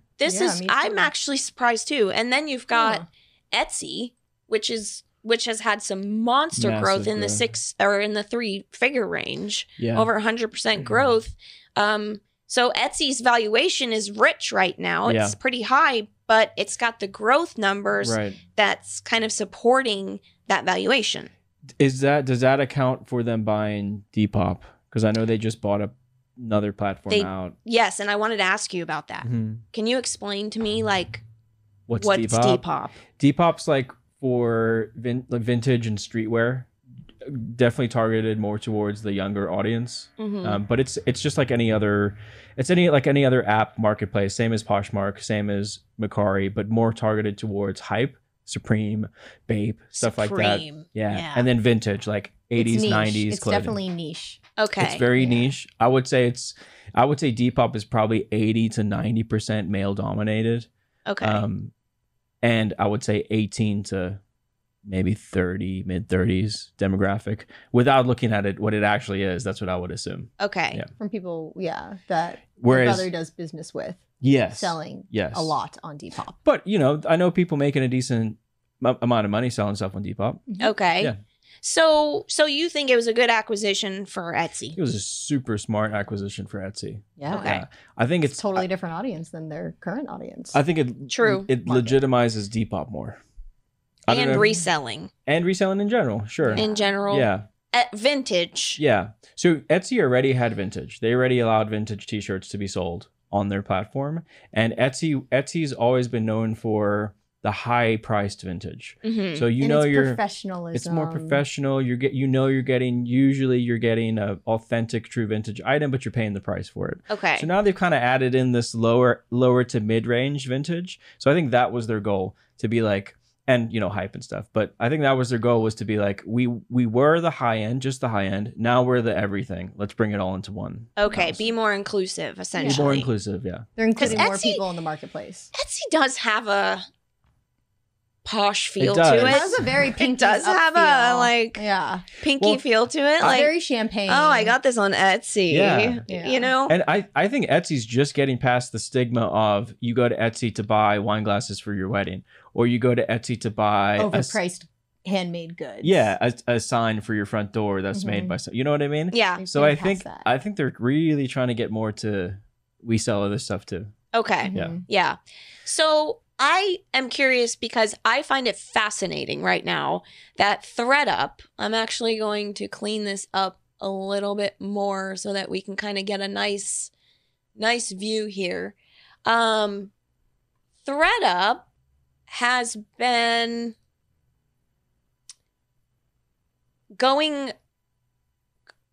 Speaker 1: I'm actually surprised too. And then you've got Etsy, which has had some monster growth in the 3-figure range, over 100% growth. So Etsy's valuation is rich right now. It's pretty high, but it's got the growth numbers that's kind of supporting that valuation.
Speaker 2: Does that account for them buying Depop? Because I know they just bought another platform out.
Speaker 1: Yes, and I wanted to ask you about that. Can you explain to me like what's Depop?
Speaker 2: Depop's like for vintage and streetwear, definitely targeted more towards the younger audience. But it's just like any other app marketplace, same as Poshmark, same as Mercari, but more targeted towards hype. Supreme, Bape, stuff like that. Yeah. And then vintage, like 80s, 90s.
Speaker 3: It's
Speaker 2: clothing.
Speaker 3: definitely niche.
Speaker 1: Okay.
Speaker 2: It's very niche. I would say Depop is probably 80 to 90% male dominated.
Speaker 1: Okay.
Speaker 2: And I would say 18 to maybe 30, mid 30s demographic without looking at it, what it actually is. That's what I would assume.
Speaker 1: Okay.
Speaker 2: Yeah.
Speaker 3: From people, that
Speaker 2: Whereas,
Speaker 3: my brother does business with.
Speaker 2: Yes.
Speaker 3: Selling a lot on Depop.
Speaker 2: But, I know people making a decent amount of money selling stuff on Depop.
Speaker 1: Okay.
Speaker 2: Yeah.
Speaker 1: So you think it was a good acquisition for Etsy?
Speaker 2: It was a super smart acquisition for Etsy.
Speaker 3: Yeah.
Speaker 1: Okay.
Speaker 2: I think it's
Speaker 3: totally different audience than their current audience.
Speaker 2: I think it legitimizes Depop more.
Speaker 1: And reselling.
Speaker 2: And reselling in general, sure.
Speaker 1: In general.
Speaker 2: Yeah.
Speaker 1: At vintage.
Speaker 2: Yeah. So Etsy already had vintage. They already allowed vintage t-shirts to be sold on their platform. And Etsy's always been known for the high priced vintage.
Speaker 1: Mm-hmm.
Speaker 2: So
Speaker 3: professionalism.
Speaker 2: It's more professional. You're getting a authentic true vintage item, but you're paying the price for it.
Speaker 1: Okay.
Speaker 2: So now they've kind of added in this lower to mid-range vintage. So I think that was their goal, to be like, and hype and stuff. But I think that was their goal, was to be like, we were the high end, just the high end. Now we're the everything. Let's bring it all into one.
Speaker 1: Okay,
Speaker 2: house.
Speaker 1: Be more inclusive, essentially.
Speaker 2: Be more inclusive, yeah.
Speaker 3: They're including more people in the marketplace.
Speaker 1: Etsy does have a posh feel
Speaker 2: It does.
Speaker 1: to
Speaker 3: It
Speaker 1: it.
Speaker 3: has a very pinky.
Speaker 1: It does have a pinky feel to it. Like
Speaker 3: very champagne.
Speaker 1: Oh, I got this on Etsy.
Speaker 2: Yeah. And I think Etsy's just getting past the stigma of you go to Etsy to buy wine glasses for your wedding, or you go to Etsy to buy
Speaker 3: overpriced handmade goods.
Speaker 2: Yeah, a sign for your front door that's made by, you know what I mean?
Speaker 1: Yeah.
Speaker 2: So I think they're really trying to get more to, we sell other stuff too.
Speaker 1: Okay. Yeah. So I am curious because I find it fascinating right now that ThredUp, I'm actually going to clean this up a little bit more so that we can kind of get a nice view here. ThredUp has been going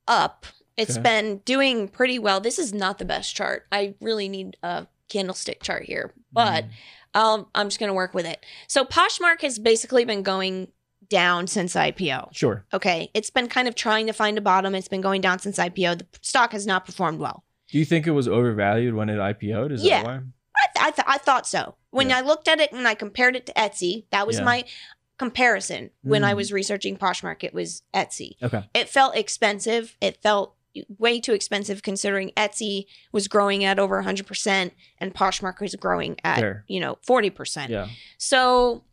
Speaker 1: up. It's been doing pretty well. This is not the best chart. I really need a candlestick chart here, but I'm just going to work with it. So Poshmark has basically been going down since IPO.
Speaker 2: Sure.
Speaker 1: Okay. It's been kind of trying to find a bottom. It's been going down since IPO. The stock has not performed well.
Speaker 2: Do you think it was overvalued when it IPO'd? Is that why?
Speaker 1: I thought so. When I looked at it and I compared it to Etsy, that was my comparison. When I was researching Poshmark, it was Etsy.
Speaker 2: Okay.
Speaker 1: It felt expensive. It felt way too expensive considering Etsy was growing at over 100% and Poshmark was growing at 40%.
Speaker 2: Yeah.
Speaker 1: So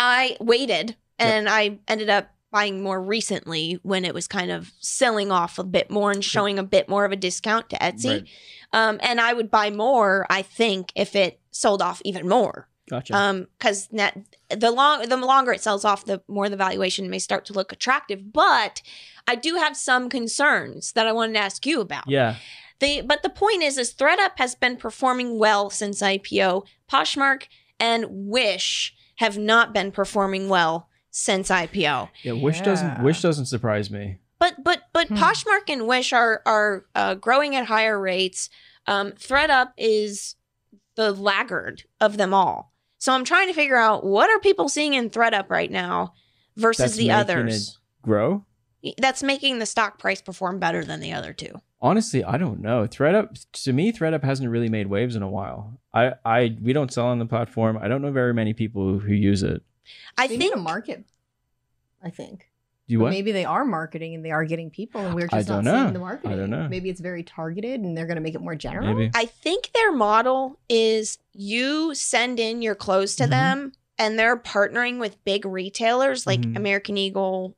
Speaker 1: I waited and I ended up buying more recently when it was kind of selling off a bit more and showing a bit more of a discount to Etsy. Right. And I would buy more, I think, if it sold off even more.
Speaker 2: Gotcha.
Speaker 1: Because the longer it sells off, the more the valuation may start to look attractive. But I do have some concerns that I wanted to ask you about.
Speaker 2: Yeah.
Speaker 1: But the point is ThredUp has been performing well since IPO. Poshmark and Wish have not been performing well since IPO.
Speaker 2: Yeah, Wish doesn't surprise me.
Speaker 1: But Poshmark and Wish are growing at higher rates. ThredUp is the laggard of them all. So I'm trying to figure out, what are people seeing in ThredUp right now versus the others?
Speaker 2: It grow?
Speaker 1: That's making the stock price perform better than the other two.
Speaker 2: Honestly, I don't know. ThredUp hasn't really made waves in a while. We don't sell on the platform. I don't know very many people who use it.
Speaker 3: I think a market. I think. Maybe they are marketing and they are getting people, and we're just not seeing the marketing.
Speaker 2: I don't know.
Speaker 3: Maybe it's very targeted and they're going to make it more general.
Speaker 2: Maybe.
Speaker 1: I think their model is you send in your clothes to them, and they're partnering with big retailers like American Eagle,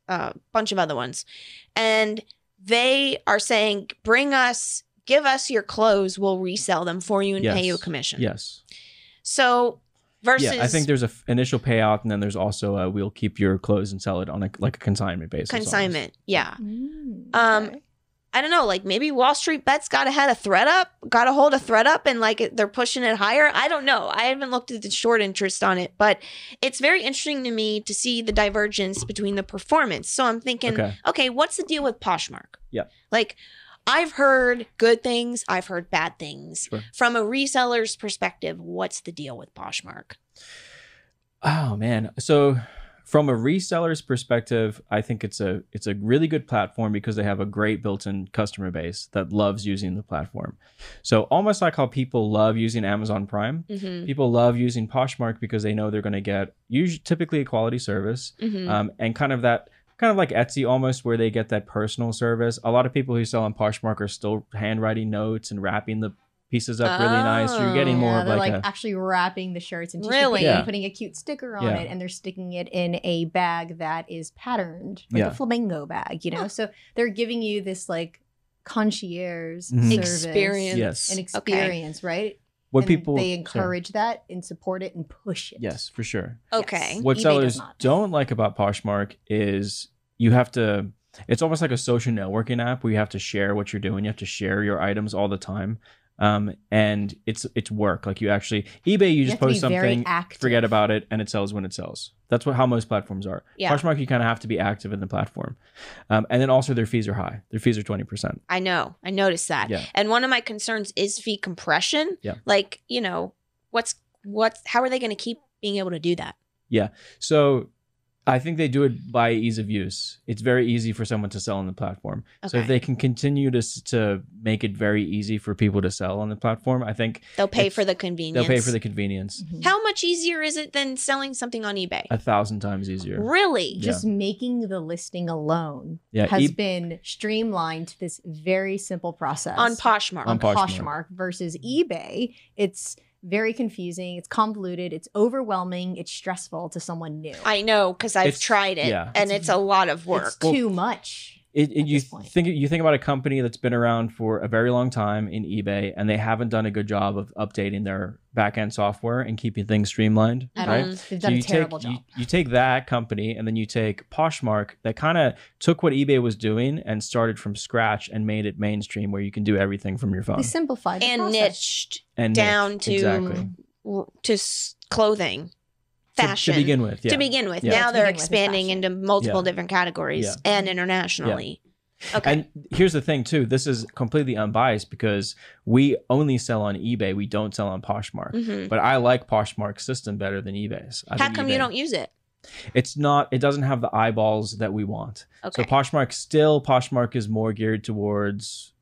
Speaker 1: a bunch of other ones, and they are saying, give us your clothes, we'll resell them for you and pay you a commission.
Speaker 2: Yes.
Speaker 1: So versus,
Speaker 2: I think there's an initial payout, and then there's also we'll keep your clothes and sell it on a consignment basis.
Speaker 1: Consignment, yeah.
Speaker 3: Okay.
Speaker 1: I don't know, like maybe Wall Street Bets got a hold of ThredUp, and they're pushing it higher. I don't know. I haven't looked at the short interest on it, but it's very interesting to me to see the divergence between the performance. So I'm thinking, okay, what's the deal with Poshmark?
Speaker 2: Yeah.
Speaker 1: Like, I've heard good things, I've heard bad things.
Speaker 2: Sure.
Speaker 1: From a reseller's perspective, what's the deal with Poshmark?
Speaker 2: Oh man. So from a reseller's perspective, I think it's a really good platform because they have a great built-in customer base that loves using the platform. So almost like how people love using Amazon Prime, people love using Poshmark because they know they're going to get typically a quality service, and kind of like Etsy almost, where they get that personal service. A lot of people who sell on Poshmark are still handwriting notes and wrapping the pieces up really nice. So you're getting more of like
Speaker 3: actually wrapping the shirts and
Speaker 1: really
Speaker 3: and putting a cute sticker on it, and they're sticking it in a bag that is patterned, like a flamingo bag, you know. So they're giving you this like concierge service experience, right?
Speaker 2: What people
Speaker 3: they encourage that and support it and push it.
Speaker 2: Yes, for sure.
Speaker 1: Okay.
Speaker 2: What sellers don't like about Poshmark is you have to. It's almost like a social networking app where you have to share what you're doing. You have to share your items all the time. And it's work. Like you actually eBay, you just post something, forget about it, and it sells when it sells. That's how most platforms are. Poshmark, you kind of have to be active in the platform. And then also their fees are high. Their fees are 20%.
Speaker 1: I know. I noticed that.
Speaker 2: Yeah.
Speaker 1: And one of my concerns is fee compression.
Speaker 2: Yeah.
Speaker 1: Like, you know, how are they going to keep being able to do that?
Speaker 2: Yeah. So I think they do it by ease of use. It's very easy for someone to sell on the platform. Okay. So if they can continue to make it very easy for people to sell on the platform, I think
Speaker 1: they'll pay for the convenience.
Speaker 2: They'll pay for the convenience.
Speaker 1: How much easier is it than selling something on eBay?
Speaker 2: 1,000 times easier.
Speaker 1: Really?
Speaker 3: Just making the listing alone has been streamlined to this very simple process.
Speaker 1: On Poshmark.
Speaker 3: On Poshmark versus eBay, it's very confusing. It's convoluted. It's overwhelming. It's stressful to someone new.
Speaker 1: I know, because I've tried it, and it's a lot of work.
Speaker 3: It's too much.
Speaker 2: You think about a company that's been around for a very long time in eBay, and they haven't done a good job of updating their back-end software and keeping things streamlined.
Speaker 3: Right? They've done a terrible job.
Speaker 2: You take that company, and then you take Poshmark that kind of took what eBay was doing and started from scratch and made it mainstream, where you can do everything from your phone.
Speaker 3: They simplified the
Speaker 1: and
Speaker 3: process.
Speaker 1: niched down to clothing. Fashion
Speaker 2: to begin with.
Speaker 1: To begin with. Now they're expanding into multiple different categories and internationally. Okay.
Speaker 2: And here's the thing too. This is completely unbiased because we only sell on eBay. We don't sell on Poshmark. But I like Poshmark's system better than eBay's.
Speaker 1: How come you don't use it?
Speaker 2: It doesn't have the eyeballs that we want.
Speaker 1: Okay.
Speaker 2: So Poshmark is more geared towards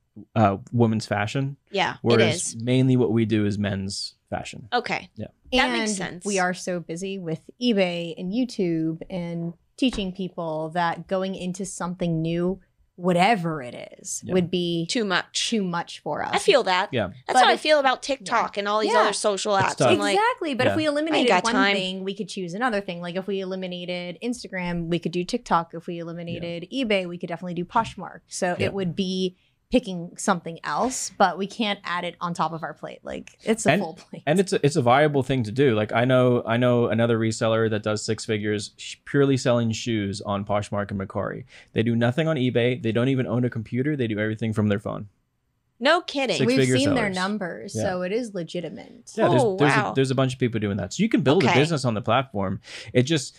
Speaker 2: women's fashion.
Speaker 1: Yeah,
Speaker 2: whereas
Speaker 1: it is.
Speaker 2: Mainly what we do is men's fashion.
Speaker 1: Okay.
Speaker 2: Yeah.
Speaker 1: That makes sense.
Speaker 3: We are so busy with eBay and YouTube and teaching people that going into something new, whatever it is, would be
Speaker 1: too much
Speaker 3: for us.
Speaker 1: I feel that.
Speaker 2: Yeah.
Speaker 1: That's how I feel about TikTok and all these other social apps.
Speaker 3: Exactly. But if we eliminated one thing, we could choose another thing. Like if we eliminated Instagram, we could do TikTok. If we eliminated eBay, we could definitely do Poshmark. So it would be picking something else, but we can't add it on top of our plate. Like it's a full plate.
Speaker 2: And it's a viable thing to do. Like I know another reseller that does 6 figures purely selling shoes on Poshmark and Mercari. They do nothing on eBay. They don't even own a computer. They do everything from their phone.
Speaker 1: No kidding.
Speaker 3: We've seen their numbers, so it is legitimate.
Speaker 2: Yeah, there's a bunch of people doing that. So you can build a business on the platform. It just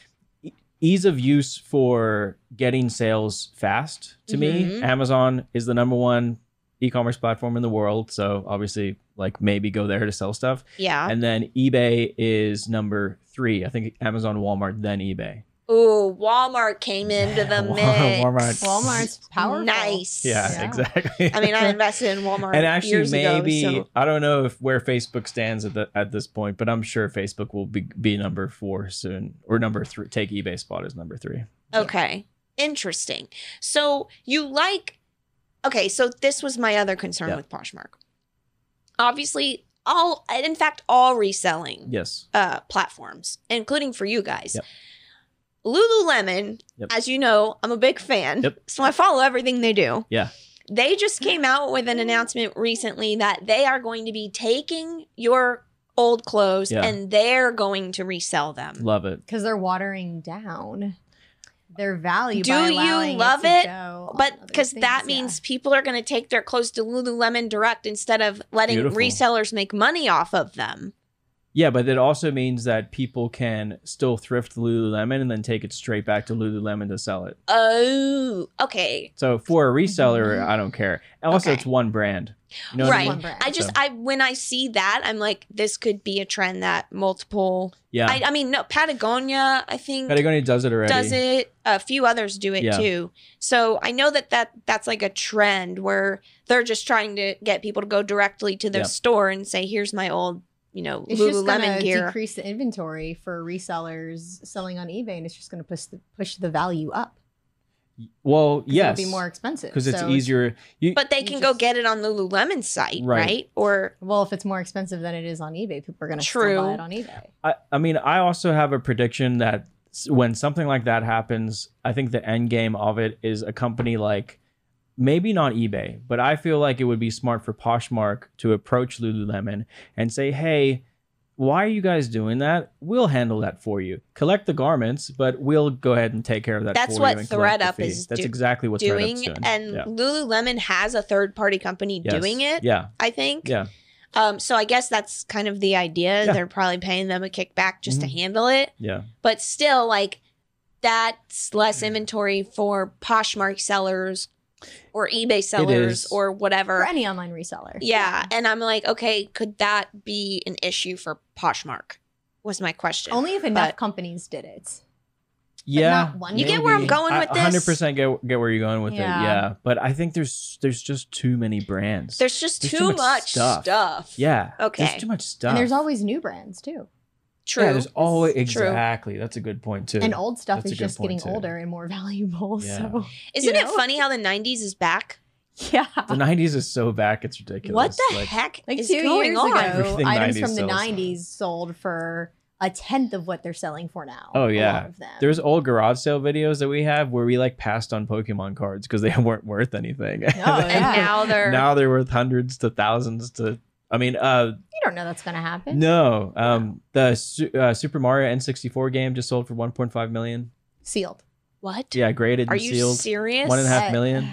Speaker 2: ease of use for getting sales fast. To me, Amazon is the #1 e-commerce platform in the world. So obviously, like maybe go there to sell stuff.
Speaker 1: Yeah.
Speaker 2: And then eBay is #3. I think Amazon, Walmart, then eBay.
Speaker 1: Ooh, Walmart came into the mix.
Speaker 3: Walmart's powerful.
Speaker 1: Nice.
Speaker 2: Yeah, exactly.
Speaker 1: I mean, I invested in Walmart
Speaker 2: and actually,
Speaker 1: years ago,
Speaker 2: I don't know where Facebook stands at this point, but I'm sure Facebook will be #4 soon, or #3. Take eBay spot as #3.
Speaker 1: Okay, interesting. So so this was my other concern with Poshmark. Obviously, all reselling platforms, including for you guys.
Speaker 2: Yep.
Speaker 1: Lululemon, as you know, I'm a big fan, so I follow everything they do.
Speaker 2: Yeah.
Speaker 1: They just came out with an announcement recently that they are going to be taking your old clothes and they're going to resell them.
Speaker 2: Love it.
Speaker 3: Because they're watering down their value.
Speaker 1: Do you love it? But because that means people are going to take their clothes to Lululemon direct instead of letting resellers make money off of them.
Speaker 2: Yeah, but it also means that people can still thrift Lululemon and then take it straight back to Lululemon to sell it.
Speaker 1: Oh, okay.
Speaker 2: So for a reseller, I don't care. And also,
Speaker 1: Okay.
Speaker 2: it's one brand. You know
Speaker 1: Right.
Speaker 2: what I mean?
Speaker 1: I just, when I see that, I'm like, this could be a trend that multiple.
Speaker 2: Yeah.
Speaker 1: I mean, no, Patagonia, I think.
Speaker 2: Patagonia does it already.
Speaker 1: Does it. A few others do it too. So I know that's like a trend where they're just trying to get people to go directly to their store and say, here's my old, you know,
Speaker 3: it's just
Speaker 1: Lululemon
Speaker 3: gonna
Speaker 1: gear.
Speaker 3: decrease the inventory for resellers selling on eBay, and it's just going to push the value up.
Speaker 2: Well, yes.
Speaker 3: It'll be more expensive.
Speaker 2: Because it's easier.
Speaker 1: But they can go get it on Lululemon's site, right? Or
Speaker 3: well, if it's more expensive than it is on eBay, people are going to still buy it on eBay.
Speaker 2: I mean, I also have a prediction that when something like that happens, I think the end game of it is a company like, maybe not eBay, but I feel like it would be smart for Poshmark to approach Lululemon and say, hey, why are you guys doing that? We'll handle that for you. Collect the garments, but we'll go ahead and take care of that
Speaker 1: that's
Speaker 2: for
Speaker 1: what
Speaker 2: you. That's what
Speaker 1: ThredUp is
Speaker 2: That's exactly what
Speaker 1: doing.
Speaker 2: ThredUp's doing.
Speaker 1: And Lululemon has a third-party company doing it, I think.
Speaker 2: Yeah.
Speaker 1: So I guess that's kind of the idea.
Speaker 2: Yeah.
Speaker 1: They're probably paying them a kickback just to handle it.
Speaker 2: Yeah.
Speaker 1: But still, like, that's less inventory for Poshmark sellers or eBay sellers or whatever.
Speaker 3: For any online reseller.
Speaker 1: Yeah. And I'm like, okay, could that be an issue for Poshmark? Was my question.
Speaker 3: Only if enough companies did it.
Speaker 2: Yeah.
Speaker 3: Not one.
Speaker 1: You get where I'm going with this?
Speaker 2: 100% get where you're going with it. Yeah. But I think there's just too many brands.
Speaker 1: There's just too much stuff.
Speaker 2: Yeah.
Speaker 1: Okay.
Speaker 2: There's too much stuff.
Speaker 3: And there's always new brands too.
Speaker 1: True.
Speaker 2: Yeah, there's always exactly. That's a good point too.
Speaker 3: And old stuff is just getting older and more valuable.
Speaker 2: Yeah.
Speaker 3: So
Speaker 1: isn't it funny how the 90s is back?
Speaker 3: Yeah.
Speaker 2: The 90s is so back, it's ridiculous.
Speaker 1: What the heck
Speaker 3: like
Speaker 1: is
Speaker 3: 2
Speaker 1: going
Speaker 3: years
Speaker 1: on?
Speaker 3: ago,
Speaker 2: Everything
Speaker 3: items
Speaker 2: 90s
Speaker 3: from the
Speaker 2: sells.
Speaker 3: 90s sold for a tenth of what they're selling for now.
Speaker 2: Oh
Speaker 3: A
Speaker 2: yeah.
Speaker 3: lot of them.
Speaker 2: There's old garage sale videos that we have where we like passed on Pokemon cards because they weren't worth anything.
Speaker 3: Oh, yeah.
Speaker 1: And
Speaker 2: now they're worth hundreds to thousands to I mean,
Speaker 3: you don't know that's going to happen.
Speaker 2: no. The Super Mario N64 game just sold for 1.5 million.
Speaker 3: Sealed.
Speaker 1: What?
Speaker 2: Yeah, graded
Speaker 1: Are
Speaker 2: and
Speaker 1: you
Speaker 2: sealed.
Speaker 1: serious?
Speaker 2: 1.5 million.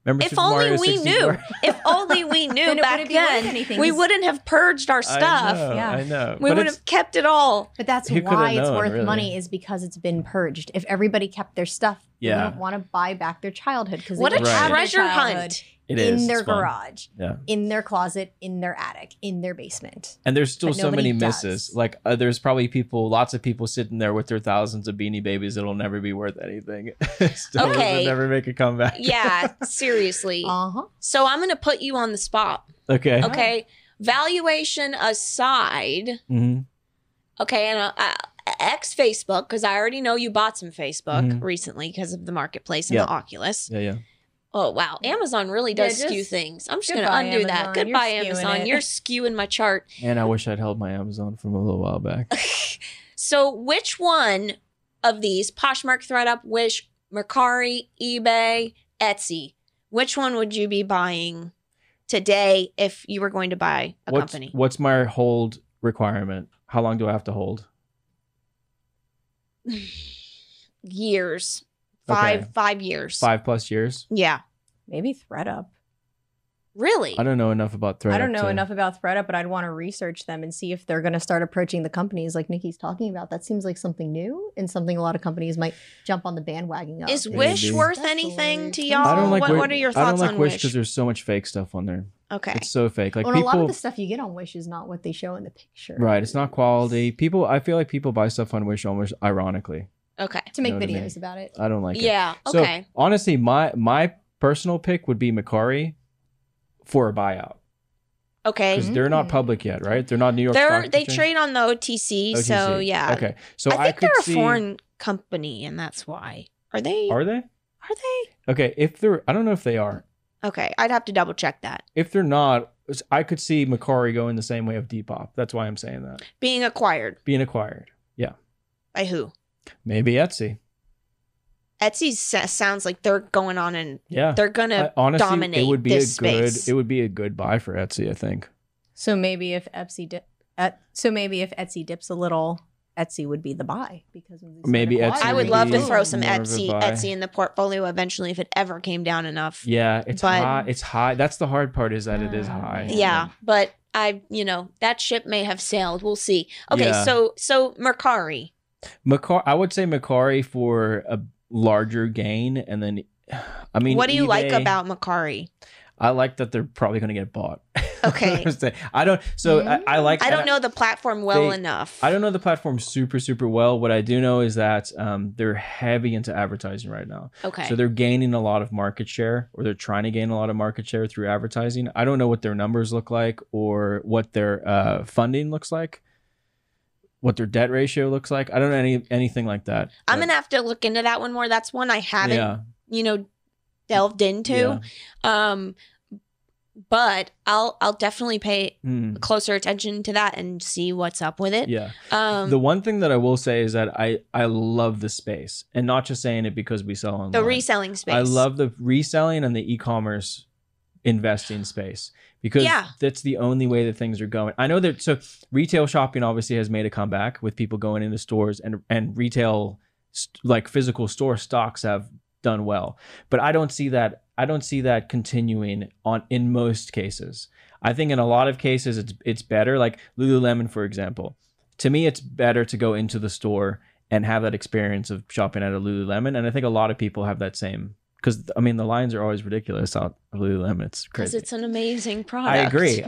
Speaker 2: Remember
Speaker 1: If
Speaker 2: Super
Speaker 1: only
Speaker 2: Mario
Speaker 1: we
Speaker 2: 64?
Speaker 1: knew. If only we knew
Speaker 3: Then it
Speaker 1: back
Speaker 3: wouldn't be worth
Speaker 1: then,
Speaker 3: anything,
Speaker 1: we
Speaker 3: 'cause-
Speaker 1: wouldn't have purged our stuff.
Speaker 2: I know.
Speaker 1: We
Speaker 2: But
Speaker 1: would
Speaker 2: it's-
Speaker 1: have kept it all.
Speaker 3: But that's
Speaker 2: Who coulda
Speaker 3: why it's
Speaker 2: known,
Speaker 3: worth
Speaker 2: really?
Speaker 3: money is because it's been purged. If everybody kept their stuff, they wouldn't want to buy back their childhood because
Speaker 1: What a
Speaker 2: Right.
Speaker 1: treasure hunt.
Speaker 2: It
Speaker 3: in
Speaker 2: is.
Speaker 3: their
Speaker 2: It's fun.
Speaker 3: garage,
Speaker 2: Yeah.
Speaker 3: in their closet, in their attic, in their basement.
Speaker 2: And there's still
Speaker 3: But
Speaker 2: so many
Speaker 3: nobody
Speaker 2: misses.
Speaker 3: does.
Speaker 2: Like there's probably lots of people sitting there with their thousands of Beanie Babies that'll never be worth anything. Still
Speaker 1: Okay.
Speaker 2: will never make a comeback.
Speaker 1: Yeah, seriously.
Speaker 3: Uh-huh.
Speaker 1: So I'm going to put you on the spot.
Speaker 2: Okay.
Speaker 1: Okay. Valuation aside.
Speaker 2: Mm-hmm.
Speaker 1: Okay. And X Facebook, because I already know you bought some Facebook
Speaker 2: Mhm.
Speaker 1: recently because of the marketplace and
Speaker 2: Yeah.
Speaker 1: the Oculus.
Speaker 2: Yeah.
Speaker 1: Oh, wow. Amazon really does
Speaker 3: Yeah,
Speaker 1: skew
Speaker 3: just-
Speaker 1: things. I'm just going to
Speaker 3: Goodbye,
Speaker 1: undo that.
Speaker 3: Amazon.
Speaker 1: Goodbye,
Speaker 3: You're skewing
Speaker 1: Amazon.
Speaker 3: it.
Speaker 1: You're skewing my chart.
Speaker 2: And I wish I'd held my Amazon from a little while back.
Speaker 1: So which one of these, Poshmark, ThredUp, Wish, Mercari, eBay, Etsy, which one would you be buying today if you were going to buy a company?
Speaker 2: What's my hold requirement? How long do I have to hold?
Speaker 1: Years.
Speaker 2: Okay.
Speaker 1: 5 years.
Speaker 2: 5+ years?
Speaker 1: Yeah.
Speaker 3: Maybe ThredUp.
Speaker 1: Really?
Speaker 2: I don't know enough about ThredUp.
Speaker 3: I don't know enough about ThredUp, but I'd want to research them and see if they're going to start approaching the companies like Nikki's talking about. That seems like something new and something a lot of companies might jump on the bandwagon of.
Speaker 1: Is
Speaker 2: Maybe.
Speaker 1: Wish worth
Speaker 3: That's
Speaker 1: anything to
Speaker 3: really
Speaker 1: y'all?
Speaker 2: I don't like
Speaker 1: what are your
Speaker 2: I
Speaker 1: thoughts
Speaker 2: don't like
Speaker 1: on
Speaker 2: Wish
Speaker 1: Wish?
Speaker 2: because there's so much fake stuff on there.
Speaker 1: Okay.
Speaker 2: It's so fake. Like
Speaker 3: Well, and
Speaker 2: people,
Speaker 3: a lot of the stuff you get on Wish is not what they show in the picture.
Speaker 2: right? It's not quality. I feel like people buy stuff on Wish almost ironically.
Speaker 1: Okay.
Speaker 3: To make
Speaker 2: You know what I
Speaker 3: videos
Speaker 2: mean?
Speaker 3: about it.
Speaker 2: I don't like it.
Speaker 1: Yeah.
Speaker 2: So
Speaker 1: Okay.
Speaker 2: honestly, my personal pick would be Mercari for a buyout
Speaker 1: Okay.
Speaker 2: because they're not public yet, right? They're not New York. Stock
Speaker 1: They
Speaker 2: Exchange?
Speaker 1: trade on the OTC, so
Speaker 2: OTC.
Speaker 1: yeah.
Speaker 2: Okay, so
Speaker 1: I think
Speaker 2: could
Speaker 1: they're a
Speaker 2: see,
Speaker 1: foreign company, and that's why. Are they?
Speaker 2: Are they?
Speaker 1: Are they?
Speaker 2: Okay, if they're, I don't know if they are.
Speaker 1: Okay, I'd have to double check that.
Speaker 2: If they're not, I could see Mercari going the same way of Depop. That's why I'm saying that.
Speaker 1: Being acquired
Speaker 2: Being acquired. Yeah.
Speaker 1: by who?
Speaker 2: Maybe Etsy.
Speaker 1: Etsy sounds like they're going on and
Speaker 2: Yeah.
Speaker 1: they're gonna
Speaker 2: Honestly,
Speaker 1: dominate
Speaker 2: it would be
Speaker 1: this
Speaker 2: a good.
Speaker 1: space.
Speaker 2: It would be a good buy for Etsy, I think.
Speaker 3: So maybe if Etsy dips a little, Etsy would be the buy because of these
Speaker 2: Maybe
Speaker 3: other
Speaker 2: Etsy
Speaker 1: I would
Speaker 2: would
Speaker 1: love to
Speaker 2: be
Speaker 1: throw some
Speaker 2: more of a
Speaker 1: Etsy
Speaker 2: buy.
Speaker 1: in the portfolio eventually if it ever came down enough.
Speaker 2: Yeah, it's
Speaker 1: But-
Speaker 2: high. It's high. That's the hard part is that it is high.
Speaker 1: Yeah, but that ship may have sailed. We'll see. Okay,
Speaker 2: Yeah.
Speaker 1: so Mercari.
Speaker 2: I would say Mercari for a larger gain, and then, I mean,
Speaker 1: What do you like
Speaker 2: eBay,
Speaker 1: about Mercari?
Speaker 2: I like that they're probably going to get bought.
Speaker 1: Okay.
Speaker 2: I don't. So I like.
Speaker 1: I don't know the platform well enough.
Speaker 2: I don't know the platform super well. What I do know is that they're heavy into advertising right now.
Speaker 1: Okay.
Speaker 2: So they're gaining a lot of market share, or they're trying to gain a lot of market share through advertising. I don't know what their numbers look like, or what their funding looks like, what their debt ratio looks like. I don't know anything like that.
Speaker 1: I'm gonna have to look into that one more. That's one I haven't, delved into.
Speaker 2: Yeah.
Speaker 1: But I'll definitely pay closer attention to that and see what's up with it.
Speaker 2: Yeah. The one thing that I will say is that I love the space, and not just saying it because we sell online.
Speaker 1: The reselling space.
Speaker 2: I love the reselling and the e-commerce investing space, because that's the only way that things are going. I know that, so retail shopping obviously has made a comeback with people going into stores, and retail, like physical store stocks, have done well, but I don't see that continuing on in most cases. I think in a lot of cases it's better, like Lululemon, for example. To me, it's better to go into the store and have that experience of shopping at a Lululemon, and I think a lot of people have that same, because I mean the lines are always ridiculous out of Lululemon. It's crazy.
Speaker 1: Because it's an amazing product.
Speaker 2: I agree.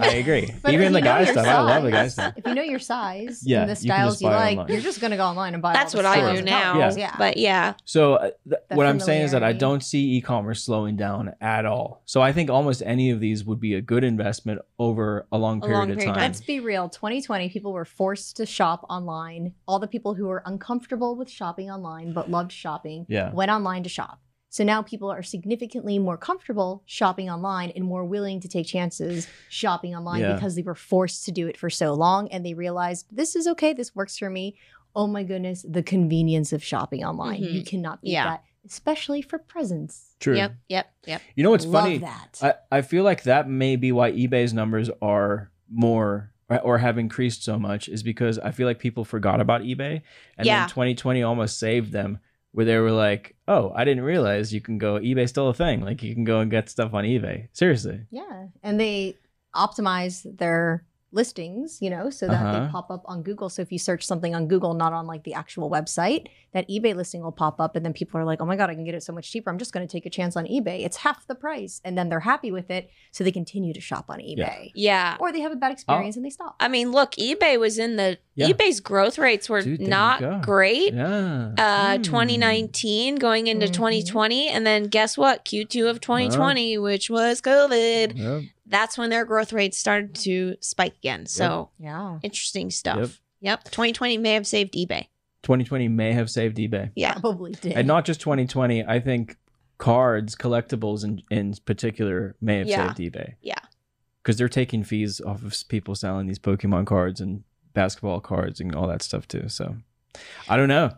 Speaker 3: But
Speaker 2: even the guy
Speaker 3: your
Speaker 2: stuff,
Speaker 3: size,
Speaker 2: I love the guy stuff.
Speaker 3: If you know your size
Speaker 2: Yeah,
Speaker 3: and the
Speaker 2: you can just
Speaker 3: styles you
Speaker 2: buy it
Speaker 3: like,
Speaker 2: online.
Speaker 3: you're just gonna go online and buy.
Speaker 1: That's
Speaker 3: all the
Speaker 1: what I
Speaker 3: styles
Speaker 1: do
Speaker 3: and
Speaker 1: now.
Speaker 3: colors. Yeah.
Speaker 1: But yeah.
Speaker 2: So what I'm saying is that I
Speaker 3: familiarity.
Speaker 2: don't see e-commerce slowing down at all. So I think almost any of these would be a good investment over a long period of time.
Speaker 3: Let's be real. 2020, people were forced to shop online. All the people who were uncomfortable with shopping online but loved shopping went online to shop. So now people are significantly more comfortable shopping online and more willing to take chances shopping online because they were forced to do it for so long, and they realized this is okay, this works for me. Oh my goodness, the convenience of shopping online. You cannot beat that, especially for presents.
Speaker 2: True.
Speaker 1: Yep.
Speaker 2: You know what's
Speaker 3: Love
Speaker 2: funny?
Speaker 3: that.
Speaker 2: I feel like that may be why eBay's numbers are more, or have increased so much, is because I feel like people forgot about eBay, and then 2020 almost saved them, where they were like, oh, I didn't realize you can go, eBay's still a thing. Like, you can go and get stuff on eBay. Seriously.
Speaker 3: Yeah. And they optimize their listings, so that they pop up on Google. So if you search something on Google, not on like the actual website, that eBay listing will pop up, and then people are like, oh my God, I can get it so much cheaper. I'm just going to take a chance on eBay. It's half the price. And then they're happy with it, so they continue to shop on eBay.
Speaker 1: Yeah.
Speaker 3: Or they have a bad experience and they stop.
Speaker 1: I mean, look, eBay was in the eBay's growth rates were not great.
Speaker 2: Yeah.
Speaker 1: 2019 going into 2020, and then guess what? Q2 of 2020, which was COVID. That's when their growth rates started to spike again. So interesting stuff. Yep. 2020 may have saved eBay.
Speaker 2: 2020 may have saved eBay.
Speaker 1: Yeah.
Speaker 3: Probably did.
Speaker 2: And not just 2020. I think cards, collectibles in particular, may have saved eBay.
Speaker 1: Yeah.
Speaker 2: Because they're taking fees off of people selling these Pokemon cards and basketball cards and all that stuff too. So I don't know.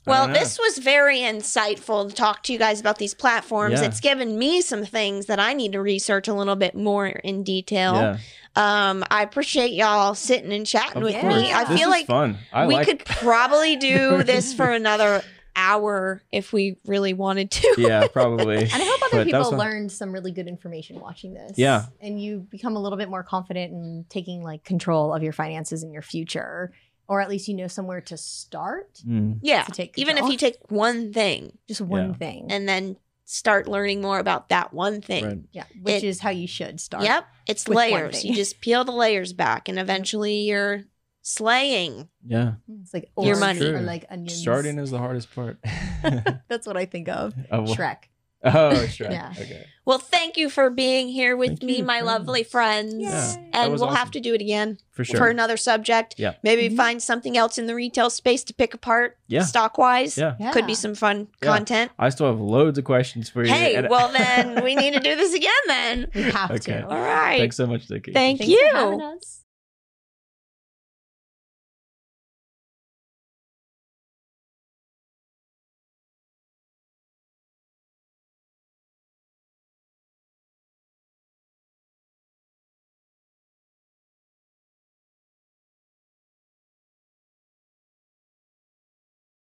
Speaker 1: Well, this was very insightful to talk to you guys about these platforms.
Speaker 2: Yeah.
Speaker 1: It's given me some things that I need to research a little bit more in detail. Yeah. I appreciate y'all sitting and chatting with me. I feel like
Speaker 2: fun.
Speaker 1: We could probably do this for another hour if we really wanted to.
Speaker 2: Yeah, probably.
Speaker 3: And I hope other people learned some really good information watching this.
Speaker 2: Yeah.
Speaker 3: And you become a little bit more confident in taking like control of your finances in your future. Or at least somewhere to start.
Speaker 1: Yeah.
Speaker 3: To take
Speaker 1: even if you take one thing.
Speaker 3: Just one thing.
Speaker 1: And then start learning more about that one thing.
Speaker 2: Right.
Speaker 3: Yeah. Which is how you should start.
Speaker 1: Yep. It's layers. You just peel the layers back, and eventually you're slaying.
Speaker 2: Yeah.
Speaker 3: It's like
Speaker 1: your money.
Speaker 3: Or like onions.
Speaker 2: Starting is the hardest part.
Speaker 3: That's what I think of.
Speaker 2: Shrek.
Speaker 3: Oh,
Speaker 2: Shrek.
Speaker 3: Yeah.
Speaker 2: Okay.
Speaker 1: Well, thank you for being here with me, my lovely friends.
Speaker 2: Yeah,
Speaker 1: and we'll have to do it again.
Speaker 2: For sure.
Speaker 1: For another subject.
Speaker 2: Yeah.
Speaker 1: Maybe find something else in the retail space to pick apart.
Speaker 2: Yeah.
Speaker 1: Stock-wise.
Speaker 2: Yeah.
Speaker 1: Could be some fun content.
Speaker 2: I still have loads of questions for you.
Speaker 1: Hey, well then we need to do this again then.
Speaker 3: We have to.
Speaker 1: All right.
Speaker 2: Thanks so much, Nikki.
Speaker 1: Thank
Speaker 3: Thanks
Speaker 1: you.
Speaker 3: for having us.